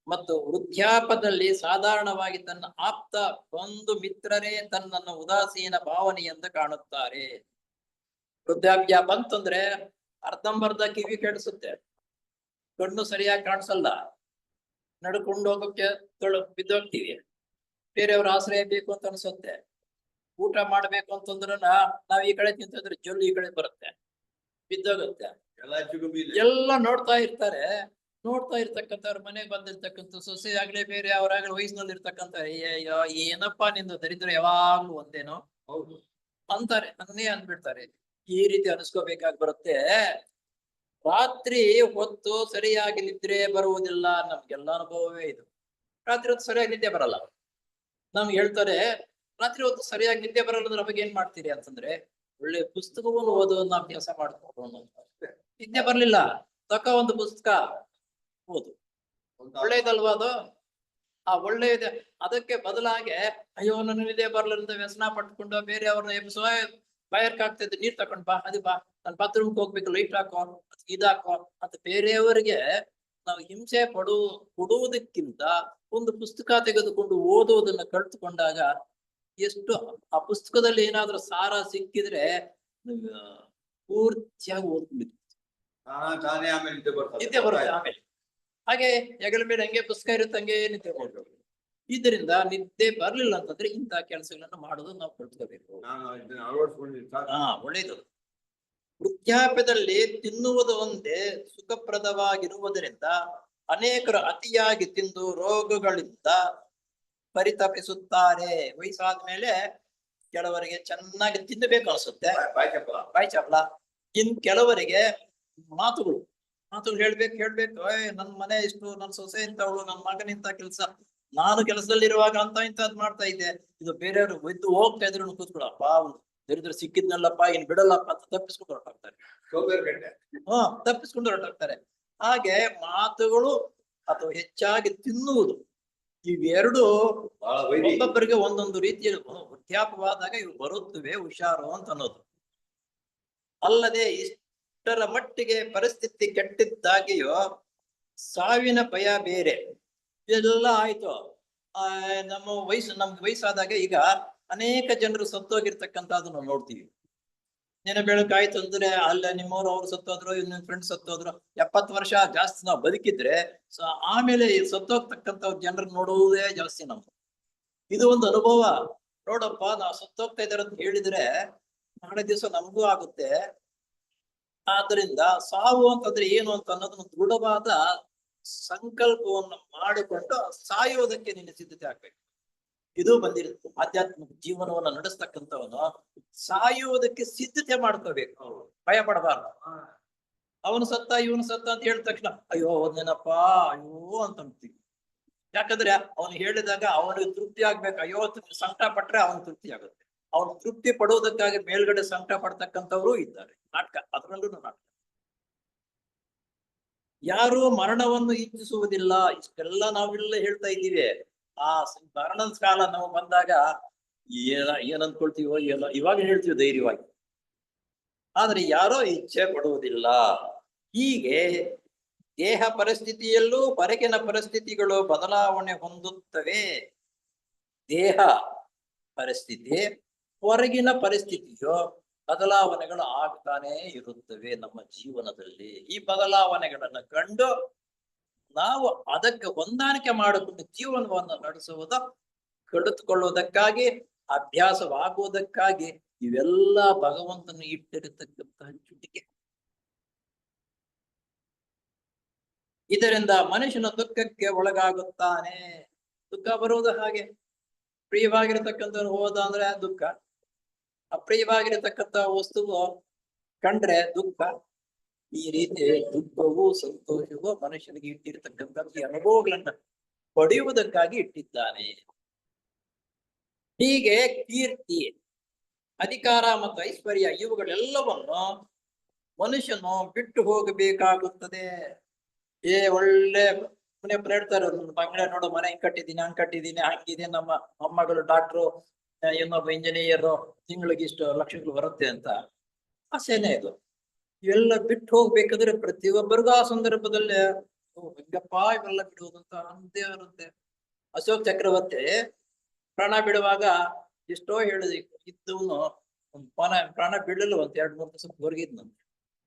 ಮತ್ತು ವೃದ್ಧಾಪದಲ್ಲಿ ಸಾಧಾರಣವಾಗಿ ತನ್ನ ಆಪ್ತ ಬಂಧು ಮಿತ್ರರೇ ತನ್ನನ್ನು ಉದಾಸೀನ ಭಾವನೆಯಿಂದ ಕಾಣುತ್ತಾರೆ. ವೃದ್ಧಾಪ್ಯ ಬಂತಂದ್ರೆ ಅರ್ಧಂಬರ್ಧ ಕಿವಿ ಕೆಡಿಸುತ್ತೆ, ಕಣ್ಣು ಸರಿಯಾಗಿ ಕಾಣಿಸಲ್ಲ, ನಡ್ಕೊಂಡು ಹೋಗೋಕೆ ಬಿದ್ದೋಗ್ತೀವಿ, ಬೇರೆಯವ್ರ ಆಶ್ರಯ ಬೇಕು ಅಂತ ಅನ್ಸುತ್ತೆ. ಊಟ ಮಾಡ್ಬೇಕು ಅಂತಂದ್ರೆ ನಾವ್ ಈ ಕಡೆ ತಿಂತಿದ್ರೆ ಜೊಲ್ಲು ಈ ಕಡೆ ಬರುತ್ತೆ, ಬಿದ್ದೋಗುತ್ತೆ. ಎಲ್ಲ ನೋಡ್ತಾ ಇರ್ತಕ್ಕಂಥವ್ರ ಮನೆಗೆ ಬಂದಿರ್ತಕ್ಕಂಥ ಸೊಸೆ ಆಗ್ಲಿ ಬೇರೆ ಅವರಾಗ್ಲಿ ವಯಸ್ಸಿನಲ್ಲಿ ಇರ್ತಕ್ಕಂಥ ಏನಪ್ಪಾ ನಿಂದು ದರಿದ್ರ ಯಾವಾಗ್ಲೂ ಒಂದೇನೋ ಹೌದು ಅಂತಾರೆ, ಅನ್ನೇ ಅಂದ್ಬಿಡ್ತಾರೆ. ಈ ರೀತಿ ಅನಿಸ್ಕೋಬೇಕಾಗಿ ಬರುತ್ತೆ. ರಾತ್ರಿ ಹೊತ್ತು ಸರಿಯಾಗಿ ನಿದ್ರೆ ಬರುವುದಿಲ್ಲ. ನಮ್ಗೆಲ್ಲ ಅನುಭವವೇ ಇದು. ರಾತ್ರಿ ಹೊತ್ತು ಸರಿಯಾಗಿ ನಿದ್ದೆ ಬರಲ್ಲ. ನಮ್ಗೆ ಹೇಳ್ತಾರೆ ರಾತ್ರಿ ಹೊತ್ತು ಸರಿಯಾಗಿ ನಿದ್ದೆ ಬರಲ್ಲ ಅಂದ್ರೆ ನಮಗೆ ಏನ್ ಮಾಡ್ತೀರಿ ಅಂತಂದ್ರೆ, ಒಳ್ಳೆ ಪುಸ್ತಕವನ್ನು ಓದೋದನ್ನ ಅಭ್ಯಾಸ ಮಾಡ್ಕೊಂಡು. ನಿದ್ದೆ ಬರ್ಲಿಲ್ಲ, ಒಂದು ಪುಸ್ತಕ ಓದು, ಒಳ್ಳೇದಲ್ವಾ ಅದು? ಆ ಒಳ್ಳೆಯದೆ. ಅದಕ್ಕೆ ಬದಲಾಗಿ ಅಯ್ಯೋ ನನ್ನ ನಿದ್ದೆ ಬರ್ಲಿಲ್ಲ ವ್ಯಸನ ಪಟ್ಕೊಂಡು ಬೇರೆ ಅವ್ರನ್ನ ಎಬ್ಸೋ ಬಾಯರ್ಕಾಗ್ತಿದ್ದೆ, ನೀರ್ ತಕೊಂಡ್ ಬಾ, ಅದು ಬಾ, ನಾನು ಬಾತ್ರೂಮ್ಗೆ ಹೋಗ್ಬೇಕು, ಲೈಟ್ ಹಾಕೋ, ಇದಾಕೋ ಅಂತ ಬೇರೆಯವರಿಗೆ ನಾವು ಹಿಂಸೆ ಕೊಡುವುದಕ್ಕಿಂತ ಒಂದು ಪುಸ್ತಕ ತೆಗೆದುಕೊಂಡು ಓದುವುದನ್ನ ಕಲ್ತುಕೊಂಡಾಗ ಎಷ್ಟು ಆ ಪುಸ್ತಕದಲ್ಲಿ ಏನಾದ್ರೂ ಸಾರ ಸಿಕ್ಕಿದ್ರೆ ಪೂರ್ತಿಯಾಗಿ ಓದ್ಬಿಡ್ತೀವಿ. ನಿದ್ದೆ ಬರುತ್ತೆ. ಆಮೇಲೆ ಹಾಗೆ ಹೆಗಲ ಮೇಲೆ ಹಂಗೆ ಪುಸ್ತಕ ಇರುತ್ತೆ, ಹಂಗೆ ನಿದ್ದೆ ಮಾಡ್ಬೇಕು. ಇದರಿಂದ ನಿದ್ದೆ ಬರ್ಲಿಲ್ಲ ಅಂತಂದ್ರೆ ಇಂತಹ ಕೆಲಸಗಳನ್ನ ಮಾಡೋದು ನಾವು ಕಲ್ತ್ಕೋಬೇಕು. ಒಳ್ಳೇದು. ವೃದ್ಧಾಪ್ಯದಲ್ಲಿ ತಿನ್ನುವುದು ಒಂದೇ ಸುಖಪ್ರದವಾಗಿರುವುದರಿಂದ ಅನೇಕರು ಅತಿಯಾಗಿ ತಿಂದು ರೋಗಗಳಿಂದ ಪರಿತಪಿಸುತ್ತಾರೆ. ವಯಸ್ಸಾದ ಮೇಲೆ ಕೆಲವರಿಗೆ ಚೆನ್ನಾಗಿ ತಿನ್ನಬೇಕು ಅನ್ಸುತ್ತೆ, ಬಾಯಿ ಚಪ್ಪಲ. ಬಾಯಿ ಚಪಲ. ಇನ್ ಕೆಲವರಿಗೆ ಮಾತುಗಳು ಹೇಳ್ಬೇಕು ನನ್ ಮನೆ ಇಷ್ಟು, ನನ್ ಸೊಸೆ ಇಂಥವಳು, ನನ್ ಮಗನ ಇಂಥ ಕೆಲಸ, ನಾನು ಕೆಲಸದಲ್ಲಿರುವಾಗ ಇಂಥದ್ ಮಾಡ್ತಾ ಇದ್ದೆ. ಇದು ಬೇರೆಯವರು ಎದ್ದು ಹೋಗ್ತಾ ಇದ್ರು ಕೂತ್ಕೊಳಪ್ಪ, ದರಿದ್ರ ಸಿಕ್ಕಿದ್ನಲ್ಲಪ್ಪ ಇನ್ ಬಿಡಲ್ಲಪ್ಪ ಅಂತ ತಪ್ಪಿಸ್ಕೊಂಡು ಹೊರಟಾಗ್ತಾರೆ. ಸೋಬೇರ್ಗಟ್ಟೆ. ತಪ್ಪಿಸ್ಕೊಂಡು ಹೊರಟಾಗ್ತಾರೆ. ಹಾಗೆ ಮಾತುಗಳು ಅಥವಾ ಹೆಚ್ಚಾಗಿ ತಿನ್ನುವುದು, ಇವೆರಡು ಬಹಳ ವೈರಿ. ಒಬ್ಬೊಬ್ಬರಿಗೆ ಒಂದೊಂದು ರೀತಿಯಲ್ಲಿ ವೃದ್ಧಾಪವಾದಾಗ ಇವು ಬರುತ್ತವೆ, ಹುಷಾರು ಅಂತ ಅನ್ನೋದು. ಅಲ್ಲದೆ ಇಷ್ಟರ ಮಟ್ಟಿಗೆ ಪರಿಸ್ಥಿತಿ ಕೆಟ್ಟಿದ್ದಾಗಿಯೋ ಸಾವಿನ ಭಯ ಬೇರೆ. ಇದೆಲ್ಲ ಆಯ್ತು. ನಮ್ಗೆ ವಯಸ್ಸಾದಾಗ ಈಗ ಅನೇಕ ಜನರು ಸತ್ತೋಗಿರ್ತಕ್ಕಂಥದ್ದು ನಾವು ನೋಡ್ತೀವಿ. ದಿನ ಬೆಳಕಾಯ್ತು ಅಂದ್ರೆ ಅಲ್ಲ ನಿಮ್ಮವ್ರು ಅವ್ರು ಸತ್ತೋದ್ರು, ನಿಮ್ ಫ್ರೆಂಡ್ಸ್ ಸತ್ತೋದ್ರು. 70 ವರ್ಷ ಜಾಸ್ತಿ ನಾವು ಬದುಕಿದ್ರೆ ಆಮೇಲೆ ಸತ್ತೋಗ್ತಕ್ಕಂಥ ಜನರು ನೋಡುವುದೇ ಜಾಸ್ತಿ ನಮ್ದು. ಇದು ಒಂದು ಅನುಭವ. ನೋಡಪ್ಪ, ನಾವು ಸತ್ತೋಗ್ತಾ ಇದಾರೆ ಅಂತ ಹೇಳಿದ್ರೆ ನಾಳೆ ದಿವಸ ನಮಗೂ ಆಗುತ್ತೆ. ಆದ್ರಿಂದ ಸಾವು ಅಂತಂದ್ರೆ ಏನು ಅಂತ ಅನ್ನೋದನ್ನ ದೃಢವಾದ ಸಂಕಲ್ಪವನ್ನು ಮಾಡಿಕೊಂಡು ಸಾಯೋದಕ್ಕೆ ನಿನ್ನ ಸಿದ್ಧತೆ ಆಗ್ಬೇಕು. ಇದು ಬಂದಿರುತ್ತೆ. ಆಧ್ಯಾತ್ಮಿಕ ಜೀವನವನ್ನ ನಡೆಸ್ತಕ್ಕಂಥವನು ಸಾಯುವುದಕ್ಕೆ ಸಿದ್ಧತೆ ಮಾಡ್ಕೋಬೇಕು, ಭಯ ಪಡಬಾರ್ದು. ಅವನು ಸತ್ತ ಇವನು ಸತ್ತ ಅಂತ ಹೇಳಿದ ತಕ್ಷಣ ಅಯ್ಯೋ ಒಂದೇನಪ್ಪ ಅಯ್ಯೋ ಅಂತ ಅಂತೀವಿ. ಯಾಕಂದ್ರೆ ಅವನು ಹೇಳಿದಾಗ ಅವನಿಗೆ ತೃಪ್ತಿ ಆಗ್ಬೇಕು. ಅಯ್ಯೋ ಸಂಕಟ ಪಟ್ರೆ ಅವನು ತೃಪ್ತಿ ಆಗುತ್ತೆ. ಅವನು ತೃಪ್ತಿ ಪಡುವುದಕ್ಕಾಗಿ ಮೇಲ್ಗಡೆ ಸಂಕಟ ಪಡ್ತಕ್ಕಂಥವ್ರು ಇದ್ದಾರೆ. ನಾಟಕ, ಅದರಲ್ಲೂ ನಾಟಕ. ಯಾರು ಮರಣವನ್ನು ಇಚ್ಛಿಸುವುದಿಲ್ಲ. ಇಷ್ಟೆಲ್ಲ ನಾವೆಲ್ಲ ಹೇಳ್ತಾ ಇದ್ದೀವಿ. ಆ ಮರಣದ ಕಾಲ ನಾವು ಬಂದಾಗ ಏನ್ ಅನ್ಕೊಳ್ತೀವೋ ಏನೋ ಇವಾಗ ಹೇಳ್ತೀವಿ ಧೈರ್ಯವಾಗಿ. ಆದ್ರೆ ಯಾರೋ ಇಚ್ಛೆ ಪಡುವುದಿಲ್ಲ. ಹೀಗೆ ದೇಹ ಪರಿಸ್ಥಿತಿಯಲ್ಲೂ ಹೊರಗಿನ ಪರಿಸ್ಥಿತಿಗಳು ಬದಲಾವಣೆ ಹೊಂದುತ್ತವೆ. ದೇಹ ಪರಿಸ್ಥಿತಿ, ಹೊರಗಿನ ಪರಿಸ್ಥಿತಿಯು ಬದಲಾವಣೆಗಳು ಆಗ್ತಾನೆ ಇರುತ್ತವೆ ನಮ್ಮ ಜೀವನದಲ್ಲಿ. ಈ ಬದಲಾವಣೆಗಳನ್ನ ಕಂಡು ನಾವು ಅದಕ್ಕೆ ಹೊಂದಾಣಿಕೆ ಮಾಡಿಕೊಂಡು ಜೀವನವನ್ನು ನಡೆಸುವುದು, ಕಡಿದುಕೊಳ್ಳುವುದಕ್ಕಾಗಿ, ಅಭ್ಯಾಸವಾಗುವುದಕ್ಕಾಗಿ ಇವೆಲ್ಲ ಭಗವಂತನ ಇಟ್ಟಿರತಕ್ಕಂತಹ ಚುಟಿಕೆ. ಇದರಿಂದ ಮನುಷ್ಯನ ದುಃಖಕ್ಕೆ ಒಳಗಾಗುತ್ತಾನೆ. ದುಃಖ ಬರುವುದು ಹಾಗೆ. ಪ್ರಿಯವಾಗಿರತಕ್ಕಂಥವ್ರು ಹೋದ ಅಂದ್ರೆ ದುಃಖ, ಅಪ್ರಿಯವಾಗಿರತಕ್ಕಂಥ ವಸ್ತುವು ಕಂಡ್ರೆ ದುಃಖ. ಈ ರೀತಿ ದುಃಖವೂ ಸಂತೋಷವೂ ಮನುಷ್ಯನಿಗೆ ಇಟ್ಟಿರತಕ್ಕಂಥ ಈ ಅನುಭವಗಳನ್ನ ಪಡೆಯುವುದಕ್ಕಾಗಿ ಇಟ್ಟಿದ್ದಾನೆ. ಹೀಗೆ ಕೀರ್ತಿ, ಅಧಿಕಾರ ಮತ್ತು ಐಶ್ವರ್ಯ ಇವುಗಳೆಲ್ಲವನ್ನು ಮನುಷ್ಯನು ಬಿಟ್ಟು ಹೋಗಬೇಕಾಗುತ್ತದೆ. ಒಳ್ಳೆ ಮನೆ ಹೇಳ್ತಾರೆ, ಬಂಗ್ಲೆ ನೋಡು, ಮನೆ ಹಿಂಗ್ ಕಟ್ಟಿದ್ದೀನಿ, ಹಂಗ್ ಕಟ್ಟಿದ್ದೀನಿ, ಹಂಗಿದೆ, ನಮ್ಮ ಮೊಮ್ಮಗಳು ಡಾಕ್ಟ್ರು, ಇನ್ನೊಬ್ಬ ಇಂಜಿನಿಯರ್, ತಿಂಗಳಿಗೆ ಇಷ್ಟು ಲಕ್ಷಗಳು ಬರುತ್ತೆ ಅಂತ ಆಸೆನೇ ಇದು. ಇವೆಲ್ಲ ಬಿಟ್ಟು ಹೋಗ್ಬೇಕಾದ್ರೆ ಪ್ರತಿಯೊಬ್ಬರಿಗೂ ಆ ಸಂದರ್ಭದಲ್ಲಿ ಹೆಂಗಪ್ಪ ಇವೆಲ್ಲ ಬಿಡುವುದು ಅಂತ ಅಂದೇ ಇರುತ್ತೆ. ಅಶೋಕ್ ಚಕ್ರವರ್ತಿ ಪ್ರಾಣ ಬಿಡುವಾಗ ಎಷ್ಟೋ ಹೇಳಿದ ಇದ್ದವನು ಪ್ರಾಣ ಬಿಡಲು ಒಂದ್ 2-3 ದಿವಸ ಹೊರಗಿದ್ನಂತೆ.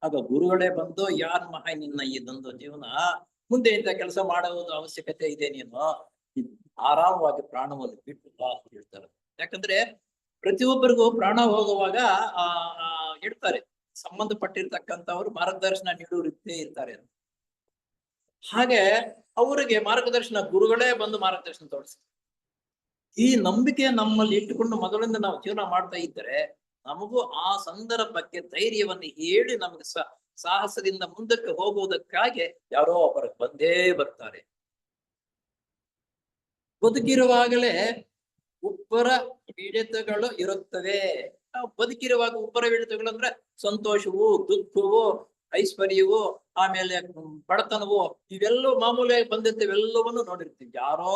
ಆಗ ಗುರುಗಳೇ ಬಂದು, ಯಾರ್ ಮಹಾ ನಿನ್ನ ಇದೊಂದು ಜೀವನ, ಮುಂದೆ ಇಂಥ ಕೆಲಸ ಮಾಡುವುದು ಅವಶ್ಯಕತೆ ಇದೆ, ನೀನು ಆರಾಮವಾಗಿ ಪ್ರಾಣವನ್ನು ಬಿಟ್ಟು ಬಾ ಅಂತ ಹೇಳ್ತಾರೆ. ಯಾಕಂದ್ರೆ ಪ್ರತಿಯೊಬ್ಬರಿಗೂ ಪ್ರಾಣ ಹೋಗುವಾಗ ಇಡ್ತಾರೆ, ಸಂಬಂಧಪಟ್ಟಿರ್ತಕ್ಕಂಥವ್ರು ಮಾರ್ಗದರ್ಶನ ನೀಡುವರಿದ್ದೇ ಇರ್ತಾರೆ. ಹಾಗೆ ಅವರಿಗೆ ಮಾರ್ಗದರ್ಶನ ಗುರುಗಳೇ ಬಂದು ಮಾರ್ಗದರ್ಶನ ತೋರಿಸ್ತಾರೆ. ಈ ನಂಬಿಕೆ ನಮ್ಮಲ್ಲಿ ಇಟ್ಟುಕೊಂಡು ಮೊದಲಿಂದ ನಾವು ಜೀವನ ಮಾಡ್ತಾ ಇದ್ದರೆ ನಮಗೂ ಆ ಸಂದರ್ಭಕ್ಕೆ ಧೈರ್ಯವನ್ನು ಹೇಳಿ ನಮಗೆ ಸಾಹಸದಿಂದ ಮುಂದಕ್ಕೆ ಹೋಗುವುದಕ್ಕಾಗಿ ಯಾರೋ ಒಬ್ಬರು ಬಂದೇ ಬರ್ತಾರೆ. ಬದುಕಿರುವಾಗಲೇ ಉಬ್ಬರ ಹಿಡಿತಗಳು ಇರುತ್ತವೆ. ನಾವು ಬದುಕಿರುವಾಗ ಉಬ್ಬರ ಹಿಡಿತಗಳು ಅಂದ್ರೆ ಸಂತೋಷವು, ದುಃಖವು, ಐಶ್ವರ್ಯವು, ಆಮೇಲೆ ಬಡತನವು, ಇವೆಲ್ಲವೂ ಮಾಮೂಲಿಯಾಗಿ ಬಂದಿರ್ತವೆ. ಎಲ್ಲವನ್ನೂ ನೋಡಿರ್ತೀವಿ. ಯಾರೋ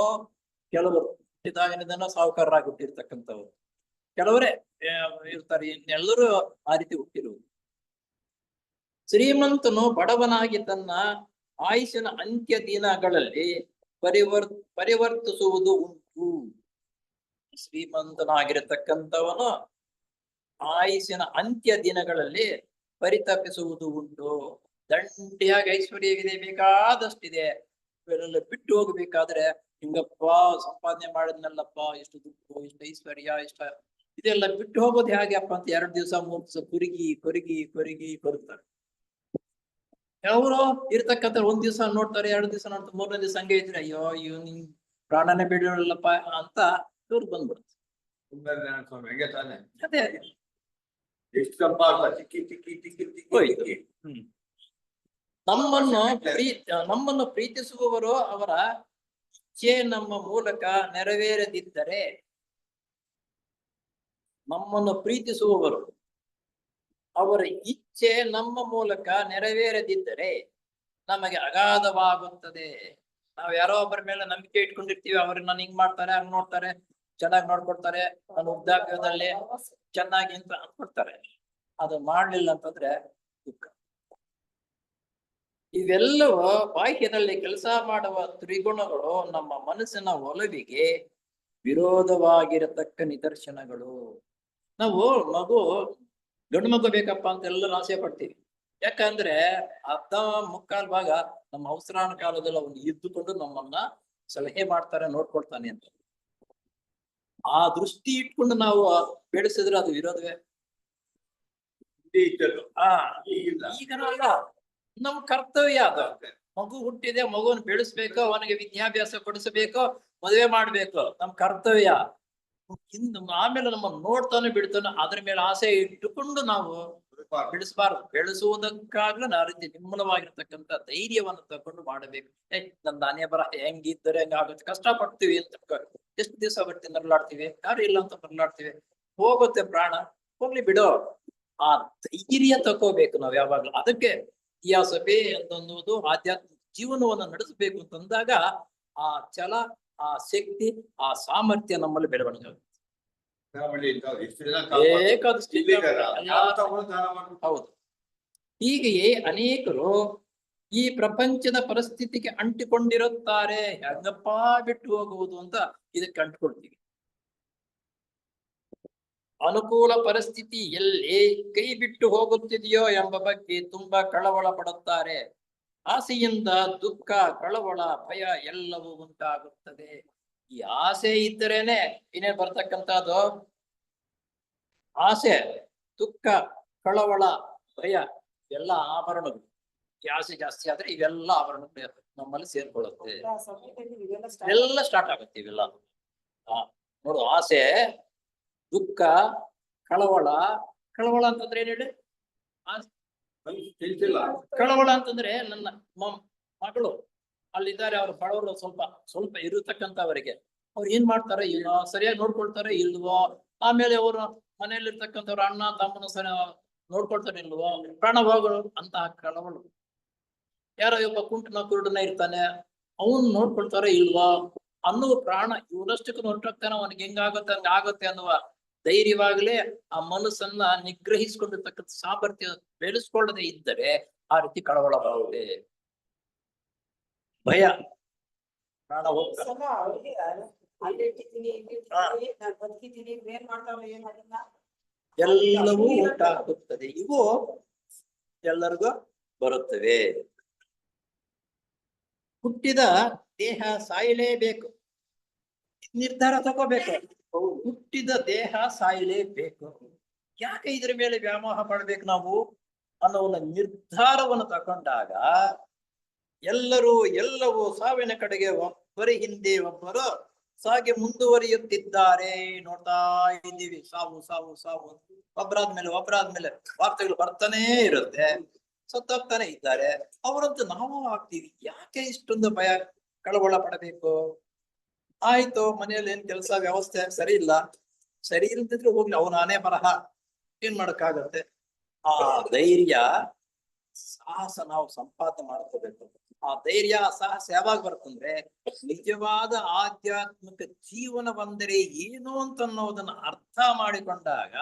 ಕೆಲವರು ಹುಟ್ಟಿದಾಗಿನಿಂದನೂ ಸಾಹುಕಾರರಾಗಿ ಹುಟ್ಟಿರ್ತಕ್ಕಂಥವ್ರು ಕೆಲವರೇ ಇರ್ತಾರೆ. ಇನ್ನೆಲ್ಲರೂ ಆ ರೀತಿ ಹುಟ್ಟಿರುವುದು. ಶ್ರೀಮಂತನು ಬಡವನಾಗಿ ತನ್ನ ಆಯುಷಿನ ಅಂತ್ಯ ದಿನಗಳಲ್ಲಿ ಪರಿವರ್ತಿಸುವುದು ಉಂಟು. ಶ್ರೀಮಂತನಾಗಿರತಕ್ಕಂಥವನು ಆಯುಷಿನ ಅಂತ್ಯ ದಿನಗಳಲ್ಲಿ ಪರಿತಪಿಸುವುದು ಉಂಟು. ದಂಡಿಯಾಗಿ ಐಶ್ವರ್ಯವಿದೆ, ಬೇಕಾದಷ್ಟಿದೆ, ಇವೆಲ್ಲ ಬಿಟ್ಟು ಹೋಗ್ಬೇಕಾದ್ರೆ ಹಿಂಗಪ್ಪ ಸಂಪಾದನೆ ಮಾಡಿದ್ನಲ್ಲಪ್ಪ, ಎಷ್ಟು ದುಡ್ಡು, ಎಷ್ಟು ಐಶ್ವರ್ಯ, ಇದೆಲ್ಲ ಬಿಟ್ಟು ಹೋಗೋದು ಹೇಗೆ ಅಪ್ಪ ಅಂತ 2 ದಿವಸ 3 ದಿವಸ ಕೊರುಗ್ತಾರೆ. ಅವರು ಇರ್ತಕ್ಕಂಥ 1 ದಿವಸ ನೋಡ್ತಾರೆ, 2 ದಿವಸ ನೋಡ್ತಾರೆ, 3ನೇ ದಿವಸ ಹಂಗೆ ಇದ್ರೆ ಅಯ್ಯೋ ಇವ್ನು ಪ್ರಾಣನೇ ಬಿಡಲಿಲ್ಲಪ್ಪ ಅಂತ ಇವ್ರು ಬಂದ್ಬಿಡುತ್ತೆ. ಸುಂದರನಾರಾಯಣ ಸ್ವಾಮಿ ಹಂಗೆ ತಾನೆ ಅದೇ ಎಷ್ಟು ಸಂಪಾದ ಚಿಕ್ಕಿ ಚಿಕ್ಕಿ ಚಿಕ್ಕಿ ಚಿಕ್ಕಿ ಹೋಯ್ತು. ಚಿಕ್ಕಿ. ನಮ್ಮನ್ನು ಪ್ರೀತಿಸುವವರು ಅವರ ಇಚ್ಛೆ ನಮ್ಮ ಮೂಲಕ ನೆರವೇರದಿದ್ದರೆ, ನಮ್ಮನ್ನು ಪ್ರೀತಿಸುವವರು ಅವರ ಇಚ್ಛೆ ನಮ್ಮ ಮೂಲಕ ನೆರವೇರದಿದ್ದರೆ ನಮಗೆ ಅಗಾಧವಾಗುತ್ತದೆ. ನಾವ್ ಯಾರೋ ಒಬ್ಬರ ಮೇಲೆ ನಂಬಿಕೆ ಇಟ್ಕೊಂಡಿರ್ತೀವಿ, ಅವ್ರನ್ನ ನಾನು ಹಿಂಗ್ ಮಾಡ್ತಾರೆ, ಹಂಗ್ ನೋಡ್ತಾರೆ, ಚೆನ್ನಾಗಿ ನೋಡ್ಕೊಡ್ತಾರೆ, ನನ್ನ ವೃದ್ಧಾಪ್ಯದಲ್ಲಿ ಚೆನ್ನಾಗಿ ಅಂತ ಅನ್ಕೊಡ್ತಾರೆ. ಅದು ಮಾಡ್ಲಿಲ್ಲ ಅಂತಂದ್ರೆ ದುಃಖ. ಇವೆಲ್ಲವೂ ಬಾಹ್ಯದಲ್ಲಿ ಕೆಲಸ ಮಾಡುವ ತ್ರಿಗುಣಗಳು ನಮ್ಮ ಮನಸ್ಸಿನ ಒಲವಿಗೆ ವಿರೋಧವಾಗಿರತಕ್ಕ ನಿದರ್ಶನಗಳು. ನಾವು ಗಂಡು ಮಗು ಬೇಕಪ್ಪ ಅಂತ ಎಲ್ಲರೂ ಆಸೆ ಪಡ್ತೀವಿ. ಯಾಕಂದ್ರೆ ಅರ್ಧ ಮುಕ್ಕಾಲ್ ಭಾಗ ನಮ್ಮ ಅವಸರಾನ ಕಾಲದಲ್ಲಿ ಅವನು ಇದ್ದುಕೊಂಡು ನಮ್ಮನ್ನ ಸಲಹೆ ಮಾಡ್ತಾರೆ, ನೋಡ್ಕೊಳ್ತಾನೆ ಅಂತ. ಆ ದೃಷ್ಟಿ ಇಟ್ಕೊಂಡು ನಾವು ಬೆಳೆಸಿದ್ರೆ ಅದು ವಿರೋಧವೇ. ಈಗ ಅಲ್ಲ, ನಮ್ಮ ಕರ್ತವ್ಯ ಅದು. ಮಗು ಹುಟ್ಟಿದೆ, ಮಗುವನ್ನು ಬೆಳೆಸ್ಬೇಕು, ಅವನಿಗೆ ವಿದ್ಯಾಭ್ಯಾಸ ಕೊಡಿಸಬೇಕು, ಮದುವೆ ಮಾಡ್ಬೇಕು, ನಮ್ ಕರ್ತವ್ಯ. ಇನ್ನು ಆಮೇಲೆ ನಮ್ಮ ನೋಡ್ತಾನೆ ಬಿಡ್ತಾನೆ, ಅದ್ರ ಮೇಲೆ ಆಸೆ ಇಟ್ಟುಕೊಂಡು ನಾವು ಬೆಳೆಸಬಾರದು. ಬೆಳೆಸುವುದಕ್ಕಾಗ್ಲೂ ಆ ರೀತಿ ನಿಮ್ಮಳವಾಗಿರ್ತಕ್ಕಂಥ ಧೈರ್ಯವನ್ನು ತಕೊಂಡು ಮಾಡಬೇಕು. ನನ್ನ ನಾನೇ ಬರ ಹೆಂಗಿದ್ದರೆ ಹೆಂಗಾಗುತ್ತೆ, ಕಷ್ಟ ಪಡ್ತೀವಿ ಅಂತ ಎಷ್ಟು ದಿವಸ ಬರ್ತೀವಿ, ನರಳಾಡ್ತೀವಿ, ಯಾರು ಇಲ್ಲ ಅಂತ ನರಳಾಡ್ತೀವಿ, ಹೋಗುತ್ತೆ ಪ್ರಾಣ, ಹೋಗ್ಲಿ ಬಿಡೋ. ಆ ಧೈರ್ಯ ತಕೋಬೇಕು ನಾವು ಯಾವಾಗ್ಲೂ. ಅದಕ್ಕೆ ಇತಿಹಾಸವೇ ಅಂತನ್ನುವುದು ಆಧ್ಯಾತ್ಮಿಕ ಜೀವನವನ್ನು ನಡೆಸಬೇಕು ಅಂತಂದಾಗ ಆ ಛಲ, ಆ ಶಕ್ತಿ, ಆ ಸಾಮರ್ಥ್ಯ ನಮ್ಮಲ್ಲಿ ಬೆಳವಣಿಗೆ ಆಗುತ್ತೆ. ಹೌದು. ಹೀಗೆಯೇ ಅನೇಕರು ಈ ಪ್ರಪಂಚದ ಪರಿಸ್ಥಿತಿಗೆ ಅಂಟಿಕೊಂಡಿರುತ್ತಾರೆ. ಹೆಂಗಪ್ಪ ಬಿಟ್ಟು ಹೋಗುವುದು ಅಂತ ಇದಕ್ಕೆ ಅಂಟ್ಕೊಳ್ತೀವಿ. ಅನುಕೂಲ ಪರಿಸ್ಥಿತಿ ಎಲ್ಲಿ ಕೈ ಬಿಟ್ಟು ಹೋಗುತ್ತಿದೆಯೋ ಎಂಬ ಬಗ್ಗೆ ತುಂಬಾ ಕಳವಳ ಪಡುತ್ತಾರೆ. ಆಸೆಯಿಂದ ದುಃಖ, ಕಳವಳ, ಭಯ ಎಲ್ಲವೂ ಉಂಟಾಗುತ್ತದೆ. ಈ ಆಸೆ ಇದ್ದರೇನೆ ಇನ್ನೇನ್ ಬರ್ತಕ್ಕಂಥದ್ದು? ಆಸೆ, ದುಃಖ, ಕಳವಳ, ಭಯ ಎಲ್ಲ ಆಭರಣಗಳು. ಈ ಆಸೆ ಜಾಸ್ತಿ ಆದ್ರೆ ಇವೆಲ್ಲ ಆಭರಣಗಳು ನಮ್ಮಲ್ಲಿ ಸೇರ್ಕೊಳ್ಳುತ್ತೆ, ಎಲ್ಲ ಸ್ಟಾರ್ಟ್ ಆಗುತ್ತೆ ಇವೆಲ್ಲ. ನೋಡು, ಆಸೆ, ದುಃಖ, ಕಳವಳ. ಕಳವಳ ಅಂತಂದ್ರೆ ಏನ್ ಹೇಳಿ? ಕಳವಳ ಅಂತಂದ್ರೆ ನನ್ನ ಮಗಳು ಅಲ್ಲಿದ್ದಾರೆ, ಅವ್ರ ಬಡವರು ಸ್ವಲ್ಪ ಇರತಕ್ಕಂಥವರಿಗೆ ಅವ್ರು ಏನ್ ಮಾಡ್ತಾರೆ, ಏನೋ ಸರಿಯಾಗಿ ನೋಡ್ಕೊಳ್ತಾರೆ ಇಲ್ವೋ, ಆಮೇಲೆ ಅವರು ಮನೆಯಲ್ಲಿರ್ತಕ್ಕಂಥವ್ರ ಅಣ್ಣ ತಮ್ಮನ ನೋಡ್ಕೊಳ್ತಾರೆ ಇಲ್ವೋ, ಪ್ರಾಣ ಹೋಗಳು ಅಂತ ಕಳವಳು. ಯಾರೋ ಒಬ್ಬ ಕುಂಟನ ಕುರುಡನ ಇರ್ತಾನೆ, ಅವನ್ ನೋಡ್ಕೊಳ್ತಾರೆ ಇಲ್ವಾ ಅನ್ನುವ ಪ್ರಾಣ ಇವನಷ್ಟಕ್ಕೆ ಹೊರಟೋಗ್ತಾನೆ, ಅವನಿಗೆ ಹೆಂಗಾಗುತ್ತೆ ಹಂಗಾಗುತ್ತೆ ಅನ್ನುವ ಧೈರ್ಯವಾಗಲೇ ಆ ಮನಸ್ಸನ್ನ ನಿಗ್ರಹಿಸಿಕೊಂಡಿರ್ತಕ್ಕಂಥ ಸಾಮರ್ಥ್ಯ ಬೆಳೆಸ್ಕೊಳ್ಳದೆ ಇದ್ದರೆ ಆ ರೀತಿ ಕಳವಳ ಬರುತ್ತೆ. ಭಯ, ಪ್ರಾಣ ಎಲ್ಲವೂ ಉಂಟಾಗುತ್ತದೆ. ಇವು ಎಲ್ಲರಿಗೂ ಬರುತ್ತವೆ. ಹುಟ್ಟಿದ ದೇಹ ಸಾಯಲೇಬೇಕು, ನಿರ್ಧಾರ ತಗೋಬೇಕು. ಹುಟ್ಟಿದ ದೇಹ ಸಾಯಲೇಬೇಕು. ಯಾಕೆ ಇದ್ರ ಮೇಲೆ ವ್ಯಾಮೋಹ ಪಡ್ಬೇಕು ನಾವು ಅನ್ನೋ ಒಂದು ನಿರ್ಧಾರವನ್ನು ತಗೊಂಡಾಗ ಎಲ್ಲವೂ ಸಾವಿನ ಕಡೆಗೆ ಒಬ್ಬರಿ ಹಿಂದೆ ಒಬ್ಬರು ಸಾಗಿ ಮುಂದುವರಿಯುತ್ತಿದ್ದಾರೆ. ನೋಡ್ತಾ ಇದ್ದೀವಿ, ಸಾವು ಸಾವು ಸಾವು, ಒಬ್ಬರಾದ್ಮೇಲೆ ವಾರ್ತೆಗಳು ಬರ್ತಾನೇ ಇರುತ್ತೆ, ಸತ್ತೋಗ್ತಾನೆ ಇದ್ದಾರೆ. ಅವರಂತೂ ನಾವು ಆಗ್ತೀವಿ. ಯಾಕೆ ಇಷ್ಟೊಂದು ಭಯ, ಕಳವಳ ಪಡಬೇಕು? ಆಯ್ತು, ಮನೆಯಲ್ಲಿ ಏನ್ ಕೆಲಸ ವ್ಯವಸ್ಥೆ ಸರಿ ಇಲ್ಲದಿದ್ರೆ ಹೋಗ್ಲಿ, ನಾನೇ ಬರಹ, ಏನ್ ಮಾಡಕ್ಕಾಗತ್ತೆ? ಆ ಧೈರ್ಯ, ಸಾಹಸ ನಾವು ಸಂಪಾದನೆ ಮಾಡ್ಕೋಬೇಕು. ಆ ಧೈರ್ಯ, ಸಾಹಸ ಯಾವಾಗ ಬರ್ತಂದ್ರೆ ನಿಜವಾದ ಆಧ್ಯಾತ್ಮಿಕ ಜೀವನವಂದರೆ ಏನು ಅಂತ ಅನ್ನೋದನ್ನ ಅರ್ಥ ಮಾಡಿಕೊಂಡಾಗ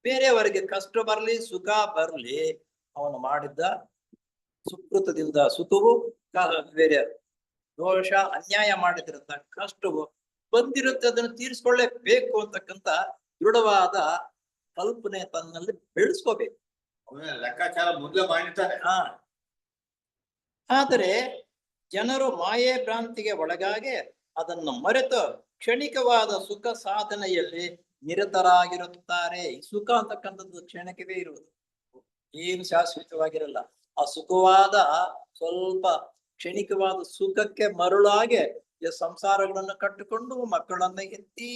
ಬೇರೆಯವರಿಗೆ ಕಷ್ಟ ಬರ್ಲಿ ಸುಖ ಬರ್ಲಿ, ಅವನು ಮಾಡಿದ್ದ ಸುಕೃತದಿಂದ ಸುಖವು, ಬೇರೆ ದೋಷ ಅನ್ಯಾಯ ಮಾಡಿದ್ರಂತ ಕಷ್ಟವು ಬಂದಿರುತ್ತೆ, ಅದನ್ನು ತೀರಿಸ್ಕೊಳ್ಳೇಬೇಕು ಅಂತಕ್ಕಂಥ ದೃಢವಾದ ಕಲ್ಪನೆ ತನ್ನಲ್ಲಿ ಬೆಳೆಸ್ಕೋಬೇಕು. ಲೆಕ್ಕಾಚಾರ ಮೊದಲೇ ಮಾಡಿರ್ತಾರೆ. ಆದರೆ ಜನರು ಮಾಯೆ ಭ್ರಾಂತಿಗೆ ಒಳಗಾಗಿ ಅದನ್ನು ಮರೆತು ಕ್ಷಣಿಕವಾದ ಸುಖ ಸಾಧನೆಯಲ್ಲಿ ನಿರತರಾಗಿರುತ್ತಾರೆ. ಈ ಸುಖ ಅಂತಕ್ಕಂಥದ್ದು ಕ್ಷಣಿಕವೇ ಇರುವುದು, ಏನು ಶಾಶ್ವತವಾಗಿರಲ್ಲ. ಆ ಸುಖವಾದ ಸ್ವಲ್ಪ ಕ್ಷಣಿಕವಾದ ಸುಖಕ್ಕೆ ಮರುಳಾಗೆ ಸಂಸಾರಗಳನ್ನು ಕಟ್ಟಿಕೊಂಡು ಮಕ್ಕಳನ್ನ ಎತ್ತಿ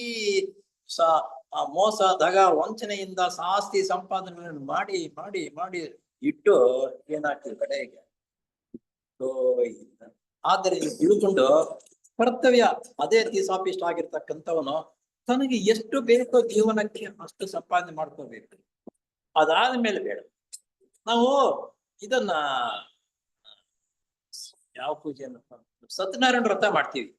ಆ ಮೋಸ ದಗ ವಂಚನೆಯಿಂದ ಆಸ್ತಿ ಸಂಪಾದನೆಗಳನ್ನು ಮಾಡಿ ಮಾಡಿ ಮಾಡಿ ಇಟ್ಟು ಏನಾಗ್ತದೆ ಕಡೆಗೆ ಆದ್ದರಿಂದ ತಿಳ್ಕೊಂಡು ಕರ್ತವ್ಯ ಅದೇ ಸಾಪಿಷ್ಟ ಆಗಿರ್ತಕ್ಕಂಥವನು ತನಗೆ ಎಷ್ಟು ಬೇಕೋ ಜೀವನಕ್ಕೆ ಅಷ್ಟು ಸಂಪಾದನೆ ಮಾಡ್ಕೋಬೇಕು. ಅದಾದ ಮೇಲೆ ಬೇಡ. ನಾವು ಇದನ್ನ ಯಾವ ಪೂಜೆ ಸತ್ಯನಾರಾಯಣ ವ್ರತ ಮಾಡ್ತೀವಿ.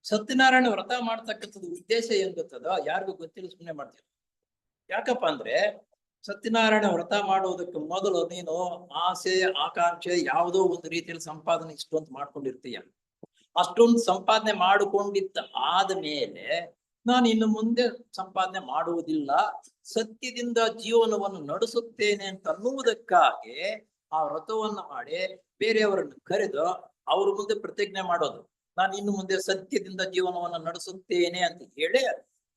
ಸತ್ಯನಾರಾಯಣ ವ್ರತ ಮಾಡ್ತಕ್ಕಂಥದ್ದು ಉದ್ದೇಶ ಏನ್ ಗೊತ್ತದ ಯಾರಿಗೂ ಗೊತ್ತಿಲ್ಲ, ಸುಮ್ಮನೆ ಮಾಡ್ತೀವಿ. ಯಾಕಪ್ಪ ಅಂದ್ರೆ ಸತ್ಯನಾರಾಯಣ ವ್ರತ ಮಾಡೋದಕ್ಕೆ ಮೊದಲು ನೀನು ಆಸೆ ಆಕಾಂಕ್ಷೆ ಯಾವುದೋ ಒಂದು ರೀತಿಯಲ್ಲಿ ಸಂಪಾದನೆ ಇಷ್ಟೊಂದು ಮಾಡ್ಕೊಂಡಿರ್ತೀಯ. ಅಷ್ಟೊಂದು ಸಂಪಾದನೆ ಮಾಡಿಕೊಂಡಿದ್ದ ಆದ್ಮೇಲೆ ನಾನು ಇನ್ನು ಮುಂದೆ ಸಂಪಾದನೆ ಮಾಡುವುದಿಲ್ಲ, ಸತ್ಯದಿಂದ ಜೀವನವನ್ನು ನಡೆಸುತ್ತೇನೆ ಅಂತ ಅನ್ನುವುದಕ್ಕಾಗಿ ಆ ವ್ರತವನ್ನ ಮಾಡಿ ಬೇರೆಯವರನ್ನು ಕರೆದು ಅವ್ರ ಮುಂದೆ ಪ್ರತಿಜ್ಞೆ ಮಾಡೋದು, ನಾನು ಇನ್ನು ಮುಂದೆ ಸತ್ಯದಿಂದ ಜೀವನವನ್ನು ನಡೆಸುತ್ತೇನೆ ಅಂತ ಹೇಳಿ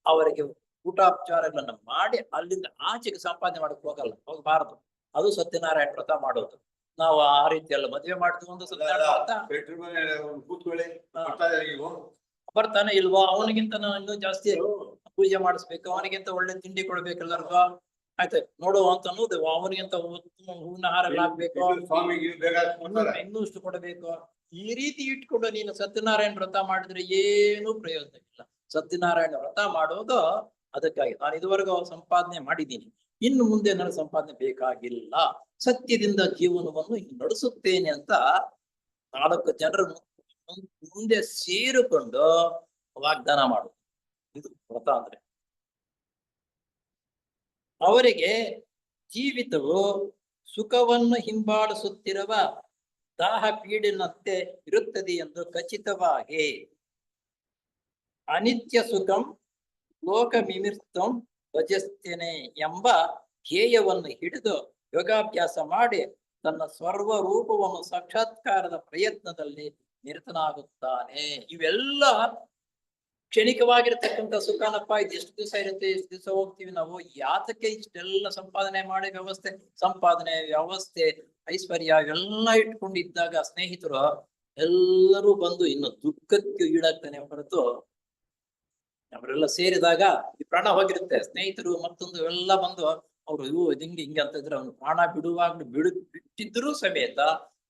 ಅವರಿಗೆ ಊಟೋಪಚಾರಗಳನ್ನ ಮಾಡಿ ಅಲ್ಲಿಂದ ಆಚೆಗೆ ಸಂಪಾದನೆ ಮಾಡಕ್ ಹೋಗಬಾರದು. ಅದು ಸತ್ಯನಾರಾಯಣ ವ್ರತ ಮಾಡೋದು. ನಾವು ಆ ರೀತಿಯಲ್ಲ ಮದುವೆ ಮಾಡ್ತೀವಿ ಒಂದು ಬರ್ತಾನೆ ಇಲ್ವೋ ಅವನಿಗಿಂತ ನಾನು ಇನ್ನೂ ಜಾಸ್ತಿ ಪೂಜೆ ಮಾಡಿಸ್ಬೇಕು, ಅವನಿಗಿಂತ ಒಳ್ಳೆ ತಿಂಡಿ ಕೊಡ್ಬೇಕೆಲ್ಲರಿಗೂ, ಆಯ್ತು ನೋಡುವ ಅಂತ ಅನ್ನೋದು, ಅವನಿಗಿಂತ ಹೂವಿನ ಹಾರಗಳಾಗ್ಬೇಕು, ಇನ್ನೂ ಇಷ್ಟು ಕೊಡಬೇಕು. ಈ ರೀತಿ ಇಟ್ಕೊಂಡು ನೀನು ಸತ್ಯನಾರಾಯಣ ವ್ರತ ಮಾಡಿದ್ರೆ ಏನು ಪ್ರಯೋಜನ ಇಲ್ಲ. ಸತ್ಯನಾರಾಯಣ ವ್ರತ ಮಾಡೋದು ಅದಕ್ಕಾಗಿ ನಾನು ಇದುವರೆಗೂ ಸಂಪಾದನೆ ಮಾಡಿದ್ದೀನಿ, ಇನ್ನು ಮುಂದೆ ನನಗೆ ಸಂಪಾದನೆ ಬೇಕಾಗಿಲ್ಲ, ಸತ್ಯದಿಂದ ಜೀವನವನ್ನು ನಡೆಸುತ್ತೇನೆ ಅಂತ 4 ಜನರ ಮುಂದೆ ಸೇರಿಕೊಂಡು ವಾಗ್ದಾನ ಮಾಡುದು. ಇದು ವ್ರತ ಅಂದ್ರೆ. ಅವರಿಗೆ ಜೀವಿತವು ಸುಖವನ್ನು ಹಿಂಬಾಲಿಸುತ್ತಿರುವ ದಾಹ ಪೀಡಿನಂತೆ ಇರುತ್ತದೆ ಎಂದು ಖಚಿತವಾಗಿ ಅನಿತ್ಯ ಸುಖಂ ಲೋಕಮಿಮಿರ್ತಂ ಭಜಸ್ತೇನೆ ಎಂಬ ಧ್ಯೇಯವನ್ನು ಹಿಡಿದು ಯೋಗಾಭ್ಯಾಸ ಮಾಡಿ ತನ್ನ ಸರ್ವರೂಪವನ್ನು ಸಾಕ್ಷಾತ್ಕಾರದ ಪ್ರಯತ್ನದಲ್ಲಿ ನಿರತನಾಗುತ್ತಾನೆ. ಇವೆಲ್ಲ ಕ್ಷಣಿಕವಾಗಿರ್ತಕ್ಕಂಥ ಸುಖನಪ್ಪ. ಇದು ಎಷ್ಟು ದಿವಸ ಇರುತ್ತೆ, ಎಷ್ಟು ದಿವಸ ಹೋಗ್ತೀವಿ ನಾವು, ಯಾತಕ್ಕೆ ಇಷ್ಟೆಲ್ಲ ಸಂಪಾದನೆ ಮಾಡಿ ಸಂಪಾದನೆ ವ್ಯವಸ್ಥೆ ಐಶ್ವರ್ಯ ಇವೆಲ್ಲ ಇಟ್ಕೊಂಡಿದ್ದಾಗ ಸ್ನೇಹಿತರು ಎಲ್ಲರೂ ಬಂದು ಇನ್ನು ದುಃಖಕ್ಕೆ ಈಡಾಗ್ತಾನೆ ಹೊರತು ಅವರೆಲ್ಲ ಸೇರಿದಾಗ ಈ ಪ್ರಾಣ ಹೋಗಿರುತ್ತೆ. ಸ್ನೇಹಿತರು ಮತ್ತೊಂದು ಎಲ್ಲ ಬಂದು ಅವ್ರು ಇವು ಹಿಂಗೆ ಅಂತ ಇದ್ರೆ ಅವ್ನು ಪ್ರಾಣ ಬಿಡುವಾಗ್ಲೂ ಬಿಟ್ಟಿದ್ರು ಸಮೇತ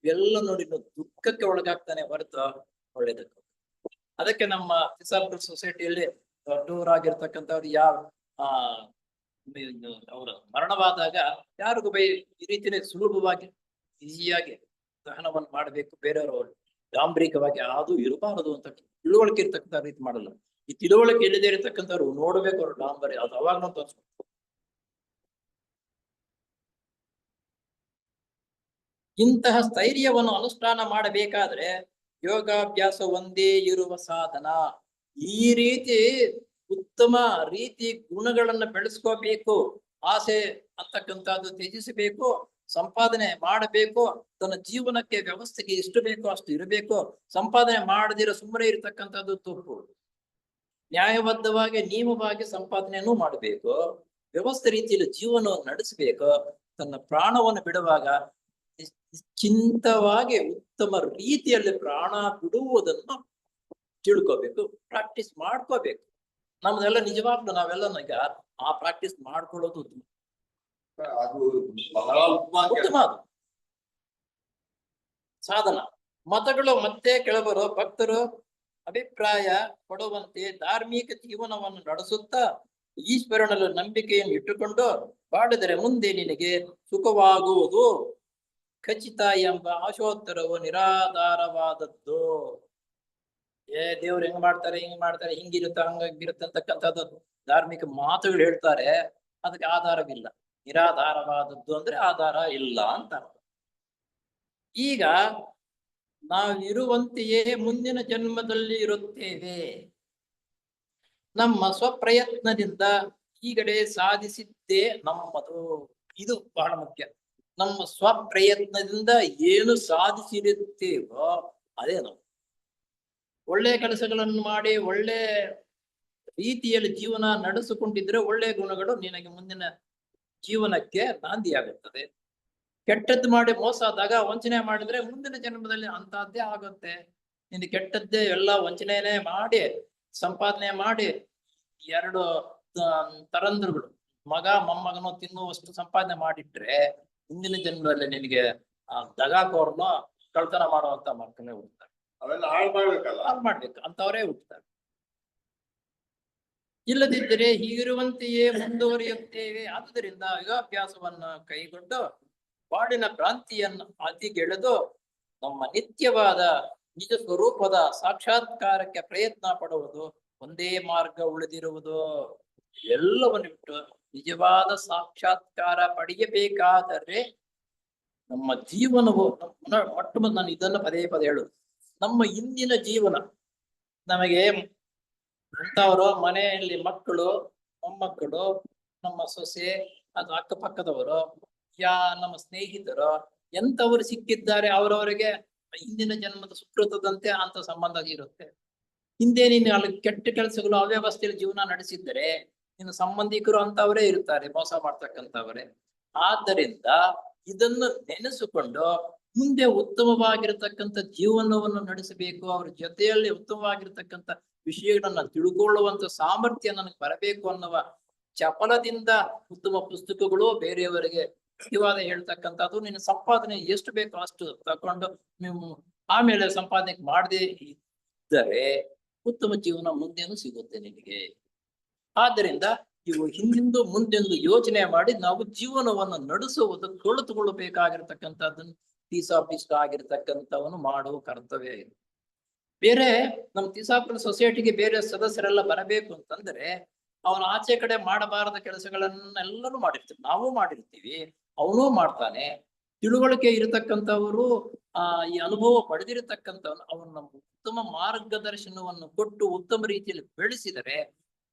ಎಲ್ಲ ನೋಡಿ ದುಃಖಕ್ಕೆ ಒಳಗಾಗ್ತಾನೆ ಹೊರತು ಒಳ್ಳೇದಕ್ಕೆ. ಅದಕ್ಕೆ ನಮ್ಮ ಫಿಸಾರ್ಕಲ್ ಸೊಸೈಟಿಯಲ್ಲಿ ದೊಡ್ಡವರಾಗಿರ್ತಕ್ಕಂಥವ್ರು ಅವರ ಮರಣವಾದಾಗ ಯಾರಿಗೂ ಈ ರೀತಿಯಲ್ಲಿ ಸುಲಭವಾಗಿ ಈಸಿಯಾಗಿ ದಹನವನ್ನು ಮಾಡಬೇಕು, ಬೇರೆಯವರು ಗಾಂಭೀರ್ಯವಾಗಿ ಅದು ಇರಬಾರದು ಅಂತ ತಿಳುವಳಿಕೆ ಇರ್ತಕ್ಕಂಥ ರೀತಿ ಮಾಡಲ್ಲ. ಈ ತಿಳುವಳಿಕೆ ಇಲ್ಲದೆ ಇರತಕ್ಕಂಥವ್ರು ನೋಡ್ಬೇಕು ಅವ್ರು ಡಾಂಬರಿ, ಅದು ಅವಾಗ ತೋರಿಸ್ಬೇಕು. ಇಂತಹ ಸ್ಥೈರ್ಯವನ್ನು ಅನುಷ್ಠಾನ ಮಾಡಬೇಕಾದ್ರೆ ಯೋಗಾಭ್ಯಾಸ ಒಂದೇ ಇರುವ ಸಾಧನ. ಈ ರೀತಿ ಉತ್ತಮ ರೀತಿ ಗುಣಗಳನ್ನ ಬೆಳೆಸ್ಕೋಬೇಕು, ಆಸೆ ಅಂತಕ್ಕಂಥದ್ದು ತ್ಯಜಿಸಬೇಕು, ಸಂಪಾದನೆ ಮಾಡಬೇಕು, ತನ್ನ ಜೀವನಕ್ಕೆ ವ್ಯವಸ್ಥೆಗೆ ಎಷ್ಟು ಬೇಕೋ ಅಷ್ಟು ಇರಬೇಕು, ಸಂಪಾದನೆ ಮಾಡದಿರೋ ಸುಮ್ಮನೆ ಇರತಕ್ಕಂಥದ್ದು ತಪ್ಪು. ನ್ಯಾಯಬದ್ಧವಾಗಿ ನಿಯಮವಾಗಿ ಸಂಪಾದನೆಯನ್ನು ಮಾಡಬೇಕು, ವ್ಯವಸ್ಥೆ ರೀತಿಯಲ್ಲಿ ಜೀವನವನ್ನು ನಡೆಸಬೇಕು. ತನ್ನ ಪ್ರಾಣವನ್ನು ಬಿಡುವಾಗ ನಿಶ್ಚಿಂತವಾಗಿ ಉತ್ತಮ ರೀತಿಯಲ್ಲಿ ಪ್ರಾಣ ಬಿಡುವುದನ್ನು ತಿಳ್ಕೋಬೇಕು, ಪ್ರಾಕ್ಟೀಸ್ ಮಾಡ್ಕೋಬೇಕು. ನಮ್ದೆಲ್ಲ ನಿಜವಾಗ್ಲೂ ನಾವೆಲ್ಲ ಆ ಪ್ರಾಕ್ಟೀಸ್ ಮಾಡ್ಕೊಳ್ಳೋದು ಉತ್ತಮ ಸಾಧನ. ಮತಗಳು ಮತ್ತೆ ಕೆಲವರು ಭಕ್ತರು ಅಭಿಪ್ರಾಯ ಪಡುವಂತೆ ಧಾರ್ಮಿಕ ಜೀವನವನ್ನು ನಡೆಸುತ್ತಾ ಈಶ್ವರನಲ್ಲಿ ನಂಬಿಕೆಯನ್ನು ಇಟ್ಟುಕೊಂಡು ಬಾಳಿದರೆ ಮುಂದೆ ನಿನಗೆ ಸುಖವಾಗುವುದು ಖಚಿತ ಎಂಬ ಆಶೋತ್ತರವು ನಿರಾಧಾರವಾದದ್ದು. ದೇವ್ರು ಹಿಂಗ್ ಮಾಡ್ತಾರೆ ಹಿಂಗಿರುತ್ತೆ ಹಂಗಾಗಿರುತ್ತೆ ಅಂತಕ್ಕಂಥದ್ದು ಧಾರ್ಮಿಕ ಮಾತುಗಳು ಹೇಳ್ತಾರೆ, ಅದಕ್ಕೆ ಆಧಾರವಿಲ್ಲ. ನಿರಾಧಾರವಾದದ್ದು ಅಂದ್ರೆ ಆಧಾರ ಇಲ್ಲ ಅಂತ. ಈಗ ನಾವಿರುವಂತೆಯೇ ಮುಂದಿನ ಜನ್ಮದಲ್ಲಿ ಇರುತ್ತೇವೆ. ನಮ್ಮ ಸ್ವಪ್ರಯತ್ನದಿಂದ ಈಗಡೆ ಸಾಧಿಸಿದ್ದೇ ನಮ್ಮದು. ಇದು ಬಹಳ ಮುಖ್ಯ. ನಮ್ಮ ಸ್ವಪ್ರಯತ್ನದಿಂದ ಏನು ಸಾಧಿಸಿರುತ್ತೇವೋ ಅದೇ ನಾವು. ಒಳ್ಳೆ ಕೆಲಸಗಳನ್ನು ಮಾಡಿ ಒಳ್ಳೆ ರೀತಿಯಲ್ಲಿ ಜೀವನ ನಡೆಸಿಕೊಂಡಿದ್ರೆ ಒಳ್ಳೆ ಗುಣಗಳು ನಿನಗೆ ಮುಂದಿನ ಜೀವನಕ್ಕೆ ನಾಂದಿಯಾಗುತ್ತದೆ. ಕೆಟ್ಟದ್ದು ಮಾಡಿ ಮೋಸ ಆದಾಗ ವಂಚನೆ ಮಾಡಿದ್ರೆ ಮುಂದಿನ ಜನ್ಮದಲ್ಲಿ ಅಂತಹದ್ದೇ ಆಗುತ್ತೆ. ನಿನ್ ಕೆಟ್ಟದ್ದೇ ಎಲ್ಲ ವಂಚನೆನೇ ಮಾಡಿ ಸಂಪಾದನೆ ಮಾಡಿ 2 ತರಂದ್ರುಗಳು ಮಗ ಮೊಮ್ಮಗನು ತಿನ್ನುವಷ್ಟು ಸಂಪಾದನೆ ಮಾಡಿಟ್ರೆ ಮುಂದಿನ ಜನ್ಮದಲ್ಲಿ ನಿನಗೆ ದಗಾಕೋರ್ನ ಕಳ್ತನ ಮಾಡುವಂತ ಮಕ್ಕಳೇ ಹುಡ್ತಾರೆ. ಅವೆಲ್ಲ ಹಾಳು ಮಾಡ್ಬೇಕಲ್ಲ. ಹಾಳು ಮಾಡ್ಬೇಕು ಅಂತವರೇ ಹುಡ್ತಾರೆ. ಇಲ್ಲದಿದ್ದರೆ ಹೀಗಿರುವಂತೆಯೇ ಮುಂದುವರಿಯುತ್ತೇವೆ. ಆದುದರಿಂದ ಯೋಗಾಭ್ಯಾಸವನ್ನ ಕೈಗೊಂಡು ಬಾಳಿನ ಭ್ರಾಂತಿಯನ್ನು ಅತಿಗೆಳೆದು ನಮ್ಮ ನಿತ್ಯವಾದ ನಿಜ ಸ್ವರೂಪದ ಸಾಕ್ಷಾತ್ಕಾರಕ್ಕೆ ಪ್ರಯತ್ನ ಪಡುವುದು ಒಂದೇ ಮಾರ್ಗ ಉಳಿದಿರುವುದು. ಎಲ್ಲವನ್ನು ಬಿಟ್ಟು ನಿಜವಾದ ಸಾಕ್ಷಾತ್ಕಾರ ಪಡೆಯಬೇಕಾದರೆ ನಮ್ಮ ಜೀವನವು ಮೊಟ್ಟ ಮೊದಲು ನಾನು ಇದನ್ನು ಪದೇ ಪದೇ ಹೇಳುದು, ನಮ್ಮ ಇಂದಿನ ಜೀವನ ನಮಗೆ ಅಂತವರು ಮನೆಯಲ್ಲಿ ಮಕ್ಕಳು ಮೊಮ್ಮಕ್ಕಳು ನಮ್ಮ ಸೊಸೆ ಅದು ಅಕ್ಕಪಕ್ಕದವರು ನಮ್ಮ ಸ್ನೇಹಿತರು ಎಂತವರು ಸಿಕ್ಕಿದ್ದಾರೆ ಅವರವರಿಗೆ ಹಿಂದಿನ ಜನ್ಮದ ಸುಕೃತದಂತೆ ಅಂತ ಸಂಬಂಧ ಇರುತ್ತೆ. ಹಿಂದೆ ನೀನು ಅಲ್ಲಿ ಕೆಟ್ಟ ಕೆಲಸಗಳು ಅವ್ಯವಸ್ಥೆಯಲ್ಲಿ ಜೀವನ ನಡೆಸಿದ್ದರೆ ನಿನ್ನ ಸಂಬಂಧಿಕರು ಅಂತವರೇ ಇರ್ತಾರೆ, ಮೋಸ ಮಾಡ್ತಕ್ಕಂಥವರೇ. ಆದ್ದರಿಂದ ಇದನ್ನು ನೆನೆಸಿಕೊಂಡು ಮುಂದೆ ಉತ್ತಮವಾಗಿರತಕ್ಕಂಥ ಜೀವನವನ್ನು ನಡೆಸಬೇಕು, ಅವ್ರ ಜೊತೆಯಲ್ಲಿ ಉತ್ತಮವಾಗಿರ್ತಕ್ಕಂಥ ವಿಷಯಗಳನ್ನ ತಿಳ್ಕೊಳ್ಳುವಂತ ಸಾಮರ್ಥ್ಯ ನನಗೆ ಬರಬೇಕು ಅನ್ನುವ ಚಪಲದಿಂದ ಉತ್ತಮ ಪುಸ್ತಕಗಳು ಬೇರೆಯವರಿಗೆ ಪ್ರತಿವಾದ ಹೇಳ್ತಕ್ಕಂಥದ್ದು. ನಿನ್ನ ಸಂಪಾದನೆ ಎಷ್ಟು ಬೇಕೋ ಅಷ್ಟು ತಕೊಂಡು ನೀವು ಆಮೇಲೆ ಸಂಪಾದನೆ ಮಾಡದೇ ಇದ್ದರೆ ಉತ್ತಮ ಜೀವನ ಮುಂದೆನೂ ಸಿಗುತ್ತೆ ನಿನಗೆ. ಆದ್ದರಿಂದ ಇವು ಹಿಂದಿಂದು ಮುಂದೆಂದು ಯೋಚನೆ ಮಾಡಿ ನಾವು ಜೀವನವನ್ನು ನಡೆಸುವುದು ಕಲಿತುಕೊಳ್ಳಬೇಕಾಗಿರ್ತಕ್ಕಂಥದ್ದನ್ನು ತೀಸಾಪಿಷ್ಟ ಆಗಿರ್ತಕ್ಕಂಥವನು ಮಾಡುವ ಕರ್ತವ್ಯ ಇದೆ. ಬೇರೆ ನಮ್ಮ ತೀಸಾಪುರ ಸೊಸೈಟಿಗೆ ಬೇರೆ ಸದಸ್ಯರೆಲ್ಲ ಬರಬೇಕು ಅಂತಂದ್ರೆ ಅವನ ಆಚೆ ಕಡೆ ಮಾಡಬಾರದ ಕೆಲಸಗಳನ್ನೆಲ್ಲರೂ ಮಾಡಿರ್ತೀವಿ, ನಾವು ಮಾಡಿರ್ತೀವಿ, ಅವನೂ ಮಾಡ್ತಾನೆ. ತಿಳುವಳಿಕೆ ಇರತಕ್ಕಂಥವರು ಈ ಅನುಭವ ಪಡೆದಿರತಕ್ಕಂಥವನು ಅವನ ಉತ್ತಮ ಮಾರ್ಗದರ್ಶನವನ್ನು ಕೊಟ್ಟು ಉತ್ತಮ ರೀತಿಯಲ್ಲಿ ಬೆಳೆಸಿದರೆ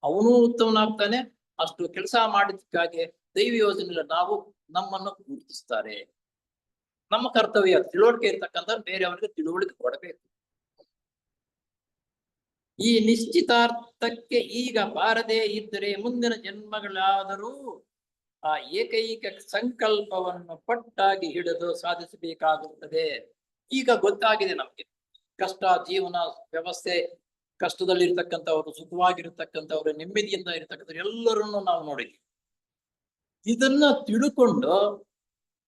ಅವನೂ ಉತ್ತಮನಾಗ್ತಾನೆ. ಅಷ್ಟು ಕೆಲಸ ಮಾಡಿದ್ದಕ್ಕಾಗಿ ದೈವ ಯೋಜನೆಯಲ್ಲಿ ನಾವು ನಮ್ಮನ್ನು ಗುರುತಿಸ್ತಾರೆ. ನಮ್ಮ ಕರ್ತವ್ಯ ತಿಳುವಳಿಕೆ ಇರ್ತಕ್ಕಂಥ ಬೇರೆಯವರಿಗೆ ತಿಳುವಳಿಕೆ ಕೊಡಬೇಕು. ಈ ನಿಶ್ಚಿತಾರ್ಥಕ್ಕೆ ಈಗ ಬಾರದೇ ಇದ್ದರೆ ಮುಂದಿನ ಜನ್ಮಗಳಾದರೂ ಆ ಏಕೈಕ ಸಂಕಲ್ಪವನ್ನು ಪಟ್ಟಾಗಿ ಹಿಡಿದು ಸಾಧಿಸಬೇಕಾಗುತ್ತದೆ. ಈಗ ಗೊತ್ತಾಗಿದೆ ನಮ್ಗೆ ಕಷ್ಟ ಜೀವನ ವ್ಯವಸ್ಥೆ, ಕಷ್ಟದಲ್ಲಿರ್ತಕ್ಕಂಥವ್ರು, ಸುಖವಾಗಿರ್ತಕ್ಕಂಥವ್ರು, ನೆಮ್ಮದಿಯಿಂದ ಇರ್ತಕ್ಕಂಥವ್ರು ಎಲ್ಲರನ್ನು ನಾವು ನೋಡಿದ್ವಿ. ಇದನ್ನ ತಿಳ್ಕೊಂಡು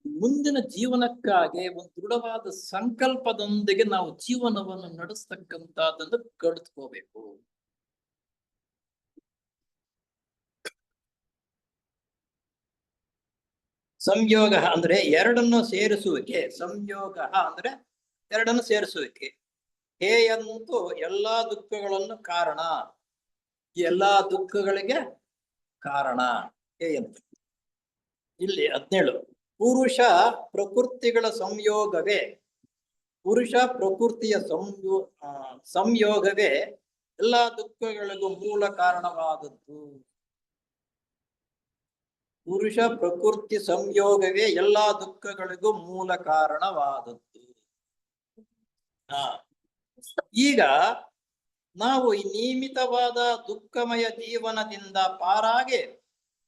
ಮುಂದಿನ ಜೀವನಕ್ಕಾಗಿ ಒಂದು ದೃಢವಾದ ಸಂಕಲ್ಪದೊಂದಿಗೆ ನಾವು ಜೀವನವನ್ನು ನಡೆಸ್ತಕ್ಕಂಥದ್ದನ್ನು ಕಲಿತ್ಕೋಬೇಕು. ಸಂಯೋಗ ಅಂದ್ರೆ ಎರಡನ್ನು ಸೇರಿಸುವಿಕೆ. ಸಂಯೋಗ ಅಂದ್ರೆ ಎರಡನ್ನು ಸೇರಿಸುವಿಕೆ. ಹೇಯಂತೂ ಎಲ್ಲಾ ದುಃಖಗಳನ್ನು ಕಾರಣ, ಎಲ್ಲಾ ದುಃಖಗಳಿಗೆ ಕಾರಣ ಹೇಯಂತ. ಇಲ್ಲಿ 17 ಪುರುಷ ಪ್ರಕೃತಿಗಳ ಸಂಯೋಗವೇ, ಪುರುಷ ಪ್ರಕೃತಿಯ ಸಂಯೋಗವೇ ಎಲ್ಲಾ ದುಃಖಗಳಿಗೂ ಮೂಲ ಕಾರಣವಾದದ್ದು. ಪುರುಷ ಪ್ರಕೃತಿ ಸಂಯೋಗವೇ ಎಲ್ಲಾ ದುಃಖಗಳಿಗೂ ಮೂಲ ಕಾರಣವಾದದ್ದು. ಈಗ ನಾವು ಈ ನಿಯಮಿತವಾದ ದುಃಖಮಯ ಜೀವನದಿಂದ ಪಾರಾಗಿ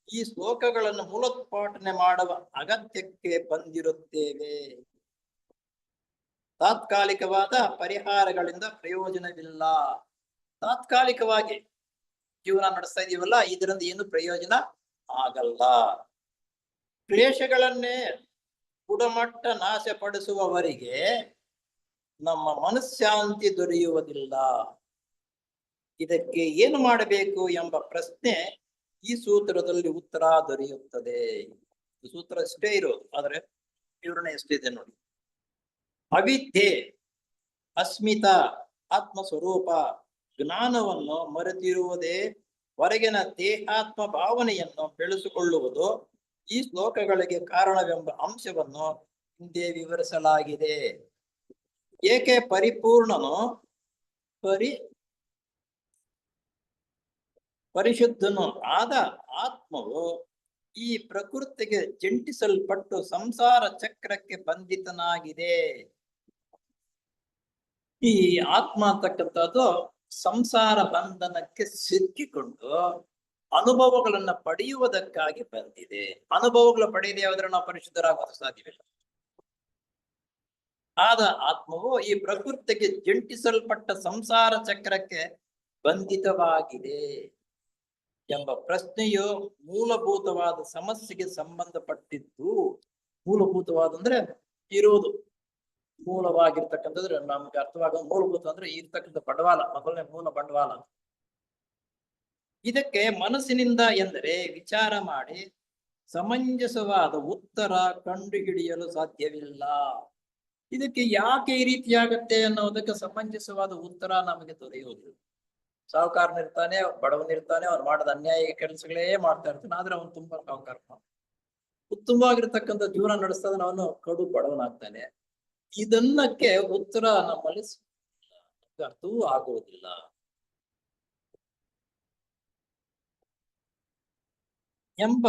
ಈ ಶ್ಲೋಕಗಳನ್ನು ಮೂಲೋತ್ಪಾಟನೆ ಮಾಡುವ ಅಗತ್ಯಕ್ಕೆ ಬಂದಿರುತ್ತೇವೆ. ತಾತ್ಕಾಲಿಕವಾದ ಪರಿಹಾರಗಳಿಂದ ಪ್ರಯೋಜನವಿಲ್ಲ. ತಾತ್ಕಾಲಿಕವಾಗಿ ಜೀವನ ನಡೆಸ್ತಾ ಇದೀವಲ್ಲ, ಇದರಿಂದ ಏನು ಪ್ರಯೋಜನ ಆಗಲ್ಲ. ಕ್ಲೇಶಗಳನ್ನೇ ಗುಣಮಟ್ಟ ನಾಶಪಡಿಸುವವರಿಗೆ ನಮ್ಮ ಮನಃಶಾಂತಿ ದೊರೆಯುವುದಿಲ್ಲ. ಇದಕ್ಕೆ ಏನು ಮಾಡಬೇಕು ಎಂಬ ಪ್ರಶ್ನೆ ಈ ಸೂತ್ರದಲ್ಲಿ ಉತ್ತರ ದೊರೆಯುತ್ತದೆ. ಈ ಸೂತ್ರ ಅಷ್ಟೇ ಇರೋದು, ಆದ್ರೆ ವಿವರಣೆ ಎಷ್ಟಿದೆ ನೋಡಿ. ಅವಿದ್ಯೆ, ಅಸ್ಮಿತ, ಆತ್ಮ ಸ್ವರೂಪ ಜ್ಞಾನವನ್ನು ಮರೆತಿರುವುದೇ ಹೊರಗಿನ ದೇಹಾತ್ಮ ಭಾವನೆಯನ್ನು ಬೆಳೆಸಿಕೊಳ್ಳುವುದು ಈ ಶ್ಲೋಕಗಳಿಗೆ ಕಾರಣವೆಂಬ ಅಂಶವನ್ನು ಹಿಂದೆ ವಿವರಿಸಲಾಗಿದೆ. ಏಕೆ ಪರಿಪೂರ್ಣನು ಪರಿಶುದ್ಧನು ಆದ ಆತ್ಮವು ಈ ಪ್ರಕೃತಿಗೆ ಜಂಟಿಸಲ್ಪಟ್ಟು ಸಂಸಾರ ಚಕ್ರಕ್ಕೆ ಬಂಧಿತನಾಗಿದೆ. ಈ ಆತ್ಮ ಅಂತಕ್ಕಂಥದ್ದು ಸಂಸಾರ ಬಂಧನಕ್ಕೆ ಸಿಕ್ಕಿಕೊಂಡು ಅನುಭವಗಳನ್ನ ಪಡೆಯುವುದಕ್ಕಾಗಿ ಬಂದಿದೆ. ಅನುಭವಗಳ ಪಡೆಯದೆ ಹೋದ್ರೆ ನಾವು ಪರಿಶುದ್ಧರಾಗೋದು ಸಾಧ್ಯವಿಲ್ಲ. ಆದ ಆತ್ಮವು ಈ ಪ್ರಕೃತಿಗೆ ಜಂಟಿಸಲ್ಪಟ್ಟ ಸಂಸಾರ ಚಕ್ರಕ್ಕೆ ಬಂಧಿತವಾಗಿದೆ ಎಂಬ ಪ್ರಶ್ನೆಯು ಮೂಲಭೂತವಾದ ಸಮಸ್ಯೆಗೆ ಸಂಬಂಧಪಟ್ಟಿದ್ದು. ಮೂಲಭೂತವಾದ ಅಂದ್ರೆ ಇರುವುದು, ಮೂಲವಾಗಿರ್ತಕ್ಕಂಥದ್ರೆ ನಮ್ಗೆ ಅರ್ಥವಾಗ ಮೂಲಭೂತ ಅಂದ್ರೆ ಇರ್ತಕ್ಕಂಥ ಬಂಡವಾಳ, ಮೊದಲನೇ ಮೂಲ ಬಂಡವಾಳ. ಇದಕ್ಕೆ ಮನಸ್ಸಿನಿಂದ ಎಂದರೆ ವಿಚಾರ ಮಾಡಿ ಸಮಂಜಸವಾದ ಉತ್ತರ ಕಂಡುಹಿಡಿಯಲು ಸಾಧ್ಯವಿಲ್ಲ. ಇದಕ್ಕೆ ಯಾಕೆ ಈ ರೀತಿಯಾಗತ್ತೆ ಅನ್ನೋದಕ್ಕೆ ಸಮಂಜಸವಾದ ಉತ್ತರ ನಮಗೆ ದೊರೆಯುವುದಿಲ್ಲ. ಸಾಹುಕಾರನಿರ್ತಾನೆ, ಬಡವನಿರ್ತಾನೆ, ಅವ್ನು ಮಾಡದ ಅನ್ಯಾಯ ಕೆಲಸಗಳೇ ಮಾಡ್ತಾ ಇರ್ತಾನೆ, ಆದ್ರೆ ಅವನು ತುಂಬಾ ಸಾಹುಕಾರ. ಉತ್ತಮವಾಗಿರ್ತಕ್ಕಂಥ ಜೀವನ ನಡೆಸ್ತದ ಅವನು ಕಡು ಬಡವನಾಗ್ತಾನೆ. ಇದನ್ನಕ್ಕೆ ಉತ್ತರ ನಮ್ಮಲ್ಲಿ ಅರ್ಥವೂ ಆಗುವುದಿಲ್ಲ. ಎಂಬ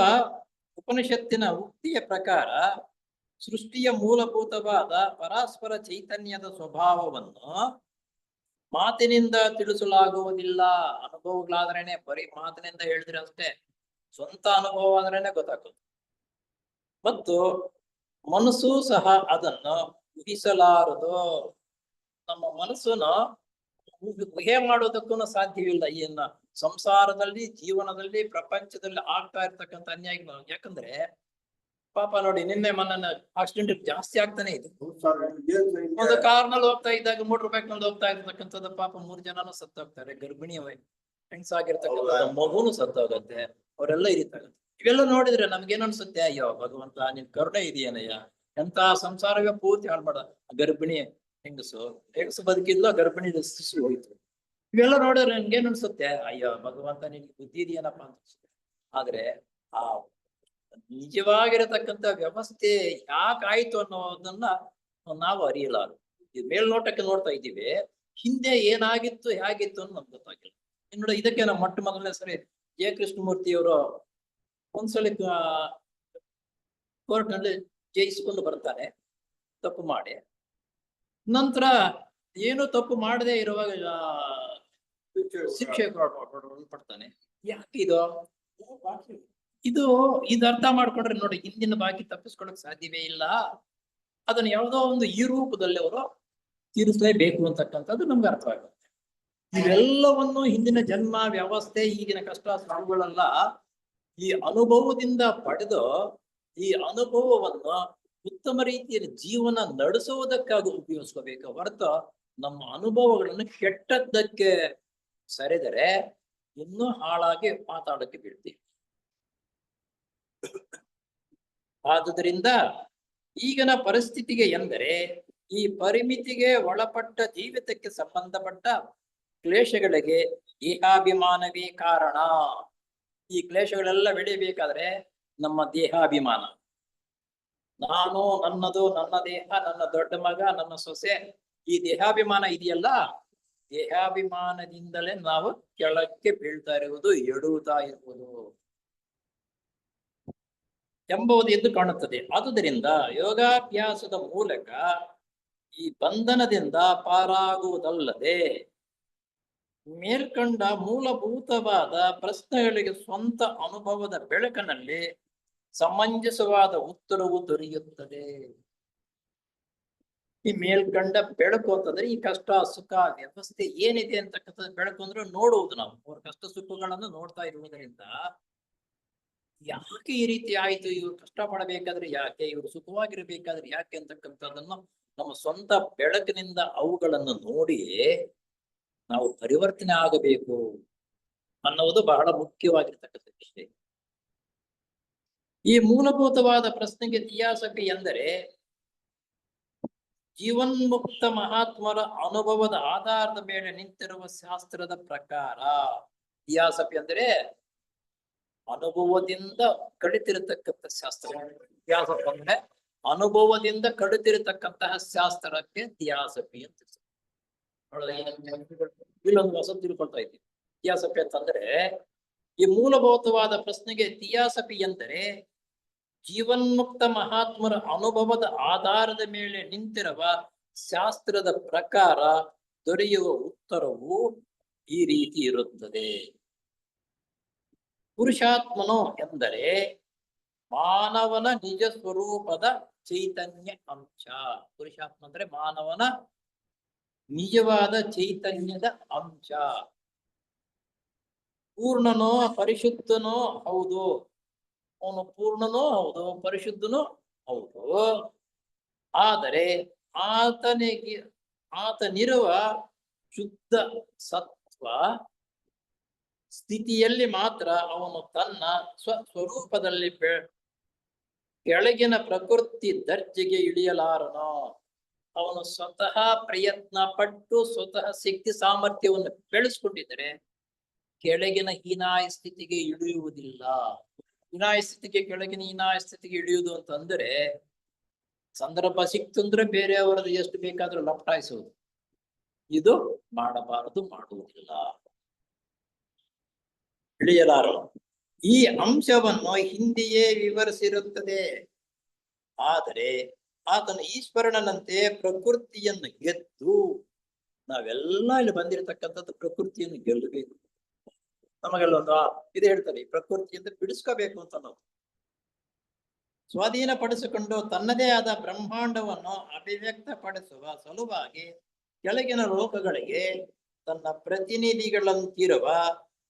ಉಪನಿಷತ್ತಿನ ಉಕ್ತಿಯ ಪ್ರಕಾರ ಸೃಷ್ಟಿಯ ಮೂಲಭೂತವಾದ ಪರಸ್ಪರ ಚೈತನ್ಯದ ಸ್ವಭಾವವನ್ನು ಮಾತಿನಿಂದ ತಿಳಿಸಲಾಗುವುದಿಲ್ಲ. ಅನುಭವಗಳಾದ್ರೇನೆ, ಬರೀ ಮಾತಿನಿಂದ ಹೇಳಿದ್ರೆ ಅಷ್ಟೇ, ಸ್ವಂತ ಅನುಭವ ಆದ್ರೇನೆ ಗೊತ್ತಾಗುತ್ತೆ. ಮತ್ತು ಮನಸ್ಸು ಸಹ ಅದನ್ನು ಊಹಿಸಲಾರದು. ನಮ್ಮ ಮನಸ್ಸನ್ನು ಊಹೆ ಮಾಡೋದಕ್ಕೂ ಸಾಧ್ಯವಿಲ್ಲ. ಇನ್ನ ಸಂಸಾರದಲ್ಲಿ, ಜೀವನದಲ್ಲಿ, ಪ್ರಪಂಚದಲ್ಲಿ ಆಗ್ತಾ ಇರ್ತಕ್ಕಂಥ ಅನ್ಯಾಯಗಳು. ಯಾಕಂದ್ರೆ ಪಾಪ ನೋಡಿ, ನಿನ್ನೆ ಮೊನ್ನೆ ಆಕ್ಸಿಡೆಂಟ್ ಜಾಸ್ತಿ ಆಗ್ತಾನೆ ಇದೆ. ಒಂದು ಕಾರ್ನಲ್ಲಿ ಹೋಗ್ತಾ ಇದ್ದಾಗ ಮೋಟರ್ ಬೈಕ್ ನಲ್ಲಿ ಹೋಗ್ತಾ ಇರ್ತಕ್ಕಂಥದ್ದು ಪಾಪ 3 ಜನನು ಸತ್ತೋಗ್ತಾರೆ. ಗರ್ಭಿಣಿ ಹೆಣ್ಸಾಗಿರ್ತಕ್ಕಂಥ ಮಗುನು ಸತ್ತೋಗತ್ತೆ. ಅವರೆಲ್ಲ ಇರಿತಾಗತ್ತೆ. ಇವೆಲ್ಲ ನೋಡಿದ್ರೆ ನಮ್ಗೇನ್ ಅನ್ಸುತ್ತೆ, ಅಯ್ಯೋ ಭಗವಂತ ನಿನ್ ಕರುಣೆ ಇದೆಯೇನಯ್ಯ, ಎಂತ ಸಂಸಾರವೇ ಪೂರ್ತಿ ಹಾಳ್ಮಾಡ. ಗರ್ಭಿಣಿ ಹೆಂಗಸು ಬದುಕಿದ್ಲು, ಗರ್ಭಿಣಿ ಶಿಶು ಹೋಯ್ತು. ಇವೆಲ್ಲ ನೋಡಿದ್ರೆ ನನ್ಗೇನ್ ಅನ್ಸುತ್ತೆ, ಅಯ್ಯೋ ಭಗವಂತ ನಿನ್ಗೆ ಬುದ್ಧಿ ಇದೆಯೇನಪ್ಪ ಅಂತ ಅನ್ಸುತ್ತೆ. ಆದ್ರೆ ಆ ನಿಜವಾಗಿರತಕ್ಕಂಥ ವ್ಯವಸ್ಥೆ ಯಾಕಾಯ್ತು ಅನ್ನೋದನ್ನ ನಾವು ಅರಿಯಲಾರು. ಮೇಲ್ನೋಟಕ್ಕೆ ನೋಡ್ತಾ ಇದ್ದೀವಿ, ಹಿಂದೆ ಏನಾಗಿತ್ತು ಹೇಗಿತ್ತು ಅನ್ನೋ ನಮ್ಗೆ ಗೊತ್ತಾಗಿಲ್ಲ. ನೋಡಿ, ಇದಕ್ಕೆ ನಾವು ಮೊಟ್ಟ ಮೊದಲನೇ ಸರಿ ಜೆ ಕೃಷ್ಣಮೂರ್ತಿಯವರು ಒಂದ್ಸಲಿ ಕೋರ್ಟ್ ನಲ್ಲಿ ಜಯಿಸಿಕೊಂಡು ಬರ್ತಾನೆ ತಪ್ಪು ಮಾಡಿ. ನಂತರ ಏನು ತಪ್ಪು ಮಾಡದೆ ಇರುವಾಗ ಶಿಕ್ಷೆ ಪಡ್ತಾನೆ. ಯಾಕೆ ಇದು ಅರ್ಥ ಮಾಡ್ಕೊಂಡ್ರೆ ನೋಡಿ, ಹಿಂದಿನ ಬಾಕಿ ತಪ್ಪಿಸ್ಕೊಳಕ್ ಸಾಧ್ಯವೇ ಇಲ್ಲ. ಅದನ್ನ ಯಾವುದೋ ಒಂದು ಈ ರೂಪದಲ್ಲಿ ಅವರು ತೀರಿಸಲೇಬೇಕು ಅಂತಕ್ಕಂಥದ್ದು ನಮ್ಗೆ ಅರ್ಥವಾಗುತ್ತೆ. ಇವೆಲ್ಲವನ್ನು ಹಿಂದಿನ ಜನ್ಮ ವ್ಯವಸ್ಥೆ, ಈಗಿನ ಕಷ್ಟ ಸುಖಗಳೆಲ್ಲ ಈ ಅನುಭವದಿಂದ ಪಡೆದು ಈ ಅನುಭವವನ್ನು ಉತ್ತಮ ರೀತಿಯಲ್ಲಿ ಜೀವನ ನಡೆಸುವುದಕ್ಕಾಗಿ ಉಪಯೋಗಿಸ್ಕೋಬೇಕು ಹೊರತು ನಮ್ಮ ಅನುಭವಗಳನ್ನು ಕೆಟ್ಟದ್ದಕ್ಕೆ ಸರಿದರೆ ಇನ್ನೂ ಹಾಳಾಗಿ ಮಾತಾಡಕ್ಕೆ ಬೀಳ್ತೀವಿ. ಆದುದರಿಂದ ಈಗಿನ ಪರಿಸ್ಥಿತಿಗೆ ಎಂದರೆ ಈ ಪರಿಮಿತಿಗೆ ಒಳಪಟ್ಟ ಜೀವಿತಕ್ಕೆ ಸಂಬಂಧಪಟ್ಟ ಕ್ಲೇಶಗಳಿಗೆ ದೇಹಾಭಿಮಾನವೇ ಕಾರಣ. ಈ ಕ್ಲೇಶಗಳೆಲ್ಲ ಬೆಳಿಬೇಕಾದ್ರೆ ನಮ್ಮ ದೇಹಾಭಿಮಾನ, ನಾನು, ನನ್ನದು, ನನ್ನ ದೇಹ, ನನ್ನ ದೊಡ್ಡ ಮಗ, ನನ್ನ ಸೊಸೆ, ಈ ದೇಹಾಭಿಮಾನ ಇದೆಯಲ್ಲ, ದೇಹಾಭಿಮಾನದಿಂದಲೇ ನಾವು ಕೆಳಕ್ಕೆ ಬೀಳ್ತಾ ಇರುವುದು, ಎಡುತ್ತಾ ಇರುವುದು ಎಂಬುದು ಎದ್ದು ಕಾಣುತ್ತದೆ. ಆದುದರಿಂದ ಯೋಗಾಭ್ಯಾಸದ ಮೂಲಕ ಈ ಬಂಧನದಿಂದ ಪಾರಾಗುವುದಲ್ಲದೆ ಮೇಲ್ಕಂಡ ಮೂಲಭೂತವಾದ ಪ್ರಶ್ನೆಗಳಿಗೆ ಸ್ವಂತ ಅನುಭವದ ಬೆಳಕಿನಲ್ಲಿ ಸಮಂಜಸವಾದ ಉತ್ತರವು ದೊರೆಯುತ್ತದೆ. ಈ ಮೇಲ್ಕಂಡ ಬೆಳಕು ಅಂತಂದ್ರೆ ಈ ಕಷ್ಟ ಸುಖ ವ್ಯವಸ್ಥೆ ಏನಿದೆ ಅಂತಕ್ಕಂಥ ಬೆಳಕು ಅಂದ್ರೆ ನೋಡುವುದು. ನಾವು ಅವ್ರ ಕಷ್ಟ ಸುಖಗಳನ್ನು ನೋಡ್ತಾ ಇರುವುದರಿಂದ ಯಾಕೆ ಈ ರೀತಿ ಆಯ್ತು, ಇವ್ರು ಕಷ್ಟ ಪಡಬೇಕಾದ್ರೆ ಯಾಕೆ, ಇವ್ರು ಸುಖವಾಗಿರ್ಬೇಕಾದ್ರೆ ಯಾಕೆ ಅಂತಕ್ಕಂಥದ್ದನ್ನು ನಮ್ಮ ಸ್ವಂತ ಬೆಳಕಿನಿಂದ ಅವುಗಳನ್ನು ನೋಡಿ ನಾವು ಪರಿವರ್ತನೆ ಆಗಬೇಕು ಅನ್ನುವುದು ಬಹಳ ಮುಖ್ಯವಾಗಿರ್ತಕ್ಕಂಥ ವಿಷಯ. ಈ ಮೂಲಭೂತವಾದ ಪ್ರಶ್ನೆಗೆ ತಿಯಾಸಫಿ ಎಂದರೆ ಜೀವನ್ಮುಕ್ತ ಮಹಾತ್ಮರ ಅನುಭವದ ಆಧಾರದ ಮೇಲೆ ನಿಂತಿರುವ ಶಾಸ್ತ್ರದ ಪ್ರಕಾರ. ತಿಯಾಸಫಿ ಅಂದರೆ ಅನುಭವದಿಂದ ಕಡಿತಿರತಕ್ಕಂಥ ಶಾಸ್ತ್ರ. ತಿಯಾಸಫಿ ಅಂದ್ರೆ ಅನುಭವದಿಂದ ಕಡಿತಿರತಕ್ಕಂತಹ ಶಾಸ್ತ್ರಕ್ಕೆ ತಿಯಾಸಫಿ ಅಂತ. ಇಲ್ಲೊಂದು ಹೊಸ ತಿಳ್ಕೊಳ್ತಾ ಇದ್ದೀವಿ. ತಿಯಾಸಫಿ ಅಂತಂದ್ರೆ ಈ ಮೂಲಭೂತವಾದ ಪ್ರಶ್ನೆಗೆ ತಿಯಾಸಫಿ ಎಂದರೆ ಜೀವನ್ಮುಕ್ತ ಮಹಾತ್ಮರ ಅನುಭವದ ಆಧಾರದ ಮೇಲೆ ನಿಂತಿರುವ ಶಾಸ್ತ್ರದ ಪ್ರಕಾರ ದೊರೆಯುವ ಉತ್ತರವು ಈ ರೀತಿ ಇರುತ್ತದೆ. ಪುರುಷಾತ್ಮನು ಎಂದರೆ ಮಾನವನ ನಿಜ ಸ್ವರೂಪದ ಚೈತನ್ಯ ಅಂಶ. ಪುರುಷಾತ್ಮ ಅಂದ್ರೆ ಮಾನವನ ನಿಜವಾದ ಚೈತನ್ಯದ ಅಂಶ. ಪೂರ್ಣನೋ ಪರಿಶುದ್ಧನೋ ಹೌದು, ಅವನು ಪೂರ್ಣನೂ ಹೌದು, ಪರಿಶುದ್ಧನೂ ಹೌದು. ಆದರೆ ಆತನಿರುವ ಶುದ್ಧ ಸತ್ವ ಸ್ಥಿತಿಯಲ್ಲಿ ಮಾತ್ರ ಅವನು ತನ್ನ ಸ್ವರೂಪದಲ್ಲಿ ಕೆಳಗಿನ ಪ್ರಕೃತಿ ದರ್ಜೆಗೆ ಇಳಿಯಲಾರನು. ಅವನು ಸ್ವತಃ ಪ್ರಯತ್ನ ಪಟ್ಟು ಸ್ವತಃ ಶಕ್ತಿ ಸಾಮರ್ಥ್ಯವನ್ನು ಬೆಳೆಸ್ಕೊಂಡಿದ್ದರೆ ಕೆಳಗಿನ ಹೀನಾಯ ಸ್ಥಿತಿಗೆ ಇಳಿಯುವುದಿಲ್ಲ. ಹೀನಾಯ ಸ್ಥಿತಿಗೆ, ಕೆಳಗಿನ ಹೀನಾಯ ಸ್ಥಿತಿಗೆ ಇಳಿಯುವುದು ಅಂತಂದ್ರೆ ಸಂದರ್ಭ ಸಿಕ್ತಂದ್ರೆ ಬೇರೆಯವರದ್ದು ಎಷ್ಟು ಬೇಕಾದ್ರೂ ಲಪಟಾಯಿಸುವುದು. ಇದು ಮಾಡಬಾರದು, ಮಾಡುವುದಿಲ್ಲ. ಇಳಿಯಲಾರನು. ಈ ಅಂಶವನ್ನು ಹಿಂದೆಯೇ ವಿವರಿಸಿರುತ್ತದೆ. ಆದರೆ ಆತನು ಈಶ್ವರನಂತೆ ಪ್ರಕೃತಿಯನ್ನು ಗೆದ್ದು, ನಾವೆಲ್ಲ ಇಲ್ಲಿ ಬಂದಿರತಕ್ಕಂಥದ್ದು ಪ್ರಕೃತಿಯನ್ನು ಗೆಲ್ಲಬೇಕು. ನಮಗೆಲ್ಲ ಒಂದು ಇದು ಹೇಳ್ತಾರೆ, ಈ ಪ್ರಕೃತಿಯಿಂದ ಬಿಡಿಸ್ಕೋಬೇಕು ಅಂತ ನಾವು ಸ್ವಾಧೀನಪಡಿಸಿಕೊಂಡು ತನ್ನದೇ ಆದ ಬ್ರಹ್ಮಾಂಡವನ್ನು ಅಭಿವ್ಯಕ್ತಪಡಿಸುವ ಸಲುವಾಗಿ ಕೆಳಗಿನ ಲೋಕಗಳಿಗೆ ತನ್ನ ಪ್ರತಿನಿಧಿಗಳಂತಿರುವ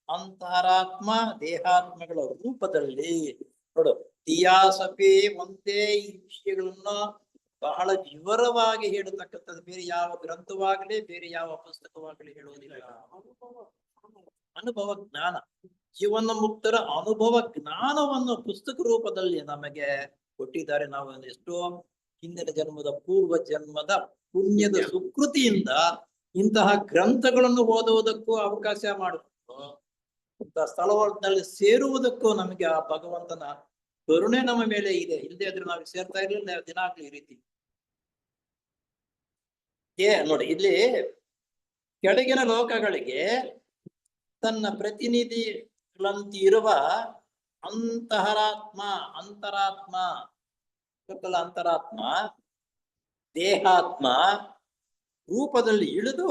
ಅಂತರಾತ್ಮ ದೇಹಾತ್ಮಗಳ ರೂಪದಲ್ಲಿ ನೋಡು. ತಿಯಾಸಪಿ ಒಂದೇ ಈ ವಿಷಯಗಳನ್ನ ಬಹಳ ವಿವರವಾಗಿ ಹೇಳತಕ್ಕಂಥದ್ದು ಬೇರೆ ಯಾವ ಗ್ರಂಥವಾಗಲಿ ಬೇರೆ ಯಾವ ಪುಸ್ತಕವಾಗಲಿ ಹೇಳುವುದಿಲ್ಲ. ಅನುಭವ ಜ್ಞಾನ, ಜೀವನ ಮುಕ್ತರ ಅನುಭವ ಜ್ಞಾನವನ್ನು ಪುಸ್ತಕ ರೂಪದಲ್ಲಿ ನಮಗೆ ಕೊಟ್ಟಿದ್ದಾರೆ. ನಾವು ಎಷ್ಟೋ ಹಿಂದಿನ ಜನ್ಮದ ಪೂರ್ವ ಜನ್ಮದ ಪುಣ್ಯದ ಸುಕೃತಿಯಿಂದ ಇಂತಹ ಗ್ರಂಥಗಳನ್ನು ಓದುವುದಕ್ಕೂ ಅವಕಾಶ ಮಾಡಿಕೊಂಡು ಇಂತಹ ಸ್ಥಳದಲ್ಲಿ ಸೇರುವುದಕ್ಕೂ ನಮಗೆ ಆ ಭಗವಂತನ ಕರುಣೆ ನಮ್ಮ ಮೇಲೆ ಇದೆ. ಇಲ್ಲದೆ ಆದ್ರೆ ನಾವು ಸೇರ್ತಾ ಇರ್ಲಿಲ್ಲ ದಿನಾಗ್ಲೂ ಈ ರೀತಿ. ನೋಡಿ, ಇಲ್ಲಿ ಕೆಳಗಿನ ಲೋಕಗಳಿಗೆ ತನ್ನ ಪ್ರತಿನಿಧಿಗಳಂತಿರುವ ಅಂತರಾತ್ಮ ದೇಹಾತ್ಮ ರೂಪದಲ್ಲಿ ಇಳಿದು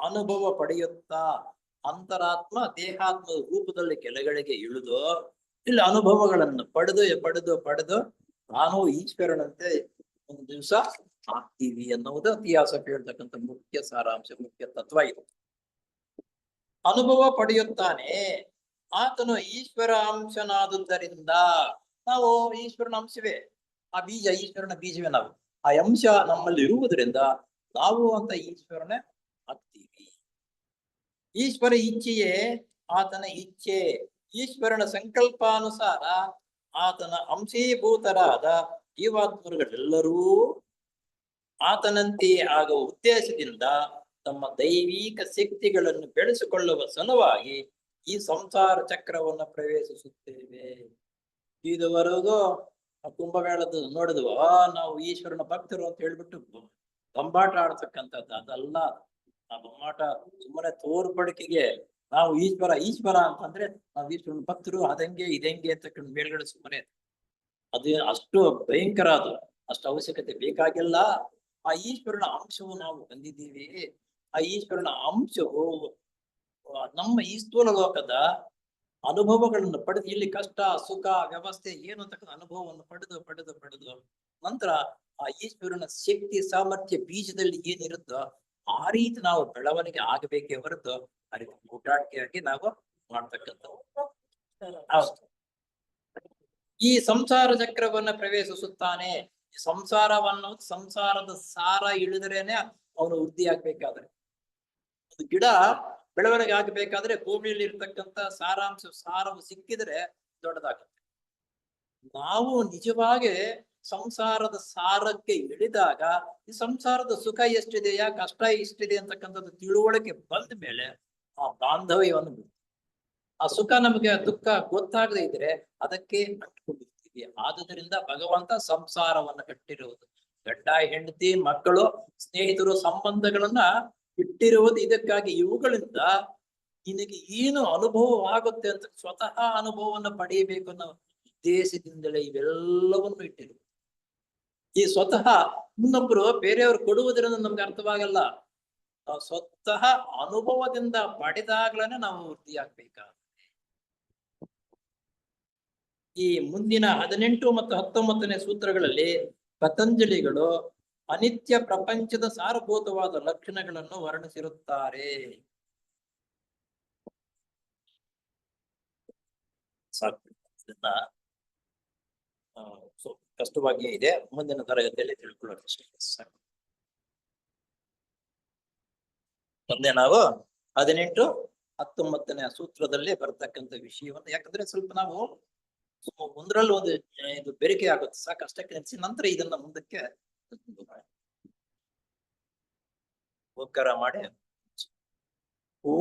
ಅನುಭವ ಪಡೆಯುತ್ತಾ, ಅಂತರಾತ್ಮ ದೇಹಾತ್ಮ ರೂಪದಲ್ಲಿ ಕೆಳಗಡೆಗೆ ಇಳಿದು ಇಲ್ಲಿ ಅನುಭವಗಳನ್ನು ಪಡೆದು ನಾನು ಈಶ್ವರನಂತೆ ಒಂದು ದಿವಸ ಆಗ್ತೀವಿ ಅನ್ನುವುದು ಇತಿಹಾಸ ಹೇಳ್ತಕ್ಕಂಥ ಮುಖ್ಯ ಸಾರಾಂಶ, ಮುಖ್ಯ ತತ್ವ ಇದು. ಅನುಭವ ಪಡೆಯುತ್ತಾನೆ. ಆತನು ಈಶ್ವರ ಅಂಶನಾದುದರಿಂದ ನಾವು ಈಶ್ವರನ ಅಂಶವೇ. ಆ ಬೀಜ ಈಶ್ವರನ ಬೀಜವೇ ನಾವು. ಆ ಅಂಶ ನಮ್ಮಲ್ಲಿ ಇರುವುದರಿಂದ ನಾವು ಅಂತ ಈಶ್ವರನೇ ಆಗ್ತೀವಿ. ಈಶ್ವರ ಇಚ್ಛೆಯೇ ಆತನ ಇಚ್ಛೆ. ಈಶ್ವರನ ಸಂಕಲ್ಪಾನುಸಾರ ಆತನ ಅಂಶೀಭೂತರಾದ ಜೀವಾತ್ಮರುಗಳೆಲ್ಲರೂ ಆತನಂತೆಯೇ ಆಗುವ ಉದ್ದೇಶದಿಂದ ತಮ್ಮ ದೈವಿಕ ಶಕ್ತಿಗಳನ್ನು ಬೆಳೆಸಿಕೊಳ್ಳುವ ಸಲುವಾಗಿ ಈ ಸಂಸಾರ ಚಕ್ರವನ್ನು ಪ್ರವೇಶಿಸುತ್ತೇವೆ. ಇದುವರೆಗೂ ಕುಂಭಮೇಳದ ನೋಡಿದ್ವು, ನಾವು ಈಶ್ವರನ ಭಕ್ತರು ಅಂತ ಹೇಳ್ಬಿಟ್ಟು ಬೊಂಬಾಟ ಆಡ್ತಕ್ಕಂಥದ್ದು ಅದಲ್ಲ. ಆ ಬೊಂಬಾಟ ಸುಮ್ಮನೆ ತೋರ್ಪಡಿಕೆಗೆ ನಾವು ಈಶ್ವರ ಅಂತಂದ್ರೆ ನಾವು ಈಶ್ವರನ ಭಕ್ತರು, ಅದಂಗೆ ಇದಂಗೆ ಅಂತಕ್ಕಂಥ ಮೇಲ್ಗಡೆ ಸುಮ್ಮನೆ. ಅದು ಅಷ್ಟು ಭಯಂಕರ, ಅದು ಅಷ್ಟು ಅವಶ್ಯಕತೆ ಬೇಕಾಗಿಲ್ಲ. ಆ ಈಶ್ವರನ ಅಂಶವು ನಾವು ಬಂದಿದ್ದೀವಿ. ಆ ಈಶ್ವರನ ಅಂಶವು ನಮ್ಮ ಈ ಸ್ಥೂಲ ಲೋಕದ ಅನುಭವಗಳನ್ನು ಪಡೆದು, ಇಲ್ಲಿ ಕಷ್ಟ ಸುಖ ವ್ಯವಸ್ಥೆ ಏನು ಅಂತಕ್ಕಂಥ ಅನುಭವವನ್ನು ಪಡೆದು ನಂತರ ಆ ಈಶ್ವರನ ಶಕ್ತಿ ಸಾಮರ್ಥ್ಯ ಬೀಜದಲ್ಲಿ ಏನಿರುತ್ತೋ ಆ ರೀತಿ ನಾವು ಬೆಳವಣಿಗೆ ಆಗಬೇಕೇ ಹೊರತು ಆ ರೀತಿ ಊಟಾಟಿಕೆಯಾಗಿ ನಾವು ಮಾಡ್ತಕ್ಕಂಥವು. ಈ ಸಂಸಾರ ಚಕ್ರವನ್ನ ಪ್ರವೇಶಿಸುತ್ತಾನೆ. ಸಂಸಾರದ ಸಾರ ಇಳಿದ್ರೇನೆ ಅವನು ವೃದ್ಧಿ ಆಗ್ಬೇಕಾದ್ರೆ, ಒಂದು ಗಿಡ ಬೆಳವಣಿಗೆ ಆಗ್ಬೇಕಾದ್ರೆ ಭೂಮಿಯಲ್ಲಿ ಇರ್ತಕ್ಕಂಥ ಸಾರವು ಸಿಕ್ಕಿದ್ರೆ ದೊಡ್ಡದಾಗುತ್ತೆ. ನಾವು ನಿಜವಾಗಿ ಸಂಸಾರದ ಸಾರಕ್ಕೆ ಇಳಿದಾಗ ಈ ಸಂಸಾರದ ಸುಖ ಎಷ್ಟಿದೆಯಾ ಕಷ್ಟ ಎಷ್ಟಿದೆ ಅಂತಕ್ಕಂಥದ್ದು ತಿಳುವಳಿಕೆ ಬಂದ ಮೇಲೆ ಆ ಬಾಂಧವ್ಯವನ್ನು ಬಿಡ್ತೀವಿ. ಆ ಸುಖ ನಮಗೆ ದುಃಖ ಗೊತ್ತಾಗದೇ ಇದ್ರೆ ಅದಕ್ಕೆ ಕಟ್ಟಿಕೊಂಡಿರ್ತೀವಿ. ಆದುದರಿಂದ ಭಗವಂತ ಸಂಸಾರವನ್ನು ಕಟ್ಟಿರುವುದು, ಗಂಡ ಹೆಂಡತಿ ಮಕ್ಕಳು ಸ್ನೇಹಿತರು ಸಂಬಂಧಗಳನ್ನ ಇಟ್ಟಿರುವುದು ಇದಕ್ಕಾಗಿ. ಇವುಗಳಿಂದ ನಿನಗೆ ಏನು ಅನುಭವವಾಗುತ್ತೆ ಅಂತ ಸ್ವತಃ ಅನುಭವವನ್ನು ಪಡೆಯಬೇಕು ಅನ್ನೋ ಉದ್ದೇಶದಿಂದಲೇ ಇವೆಲ್ಲವನ್ನು ಇಟ್ಟಿರುವುದು. ಈ ಸ್ವತಃ ಇನ್ನೊಬ್ರು ಬೇರೆಯವರು ಕೊಡುವುದರಿಂದ ನಮ್ಗೆ ಅರ್ಥವಾಗಲ್ಲ. ನಾವು ಸ್ವತಃ ಅನುಭವದಿಂದ ಪಡೆದಾಗ್ಲೇನೆ ನಾವು ವೃದ್ಧಿ ಆಗ್ಬೇಕಾಗುತ್ತೆ. ಈ ಮುಂದಿನ 18 ಮತ್ತು 19ನೇ ಸೂತ್ರಗಳಲ್ಲಿ ಪತಂಜಲಿಗಳು ಅನಿತ್ಯ ಪ್ರಪಂಚದ ಸಾರಭೂತವಾದ ಲಕ್ಷಣಗಳನ್ನು ವರ್ಣಿಸಿರುತ್ತಾರೆ. ಸಾಕು, ಇದನ್ನ ಕಷ್ಟವಾಗಿಯೇ ಇದೆ, ಮುಂದಿನ ತರಗತಿಯಲ್ಲಿ ತಿಳ್ಕೊಳ್ಳೋಣ ಅಷ್ಟೇ. ಸಾಕು. ಮುಂದೆ ನಾವು 18, 19ನೇ ಸೂತ್ರದಲ್ಲಿ ಬರ್ತಕ್ಕಂಥ ವಿಷಯವನ್ನು, ಯಾಕಂದ್ರೆ ಸ್ವಲ್ಪ ನಾವು ಒಂದ್ರಲ್ಲಿ ಒಂದು ಇದು ಬೆರಿಕೆ ಆಗುತ್ತೆ, ಸಾಕು ಅಷ್ಟಕ್ಕೆ ನೆನೆಸಿ ನಂತರ ಇದನ್ನ ಮುಂದಕ್ಕೆ ಉಪಕಾರ ಮಾಡಿ. ಓ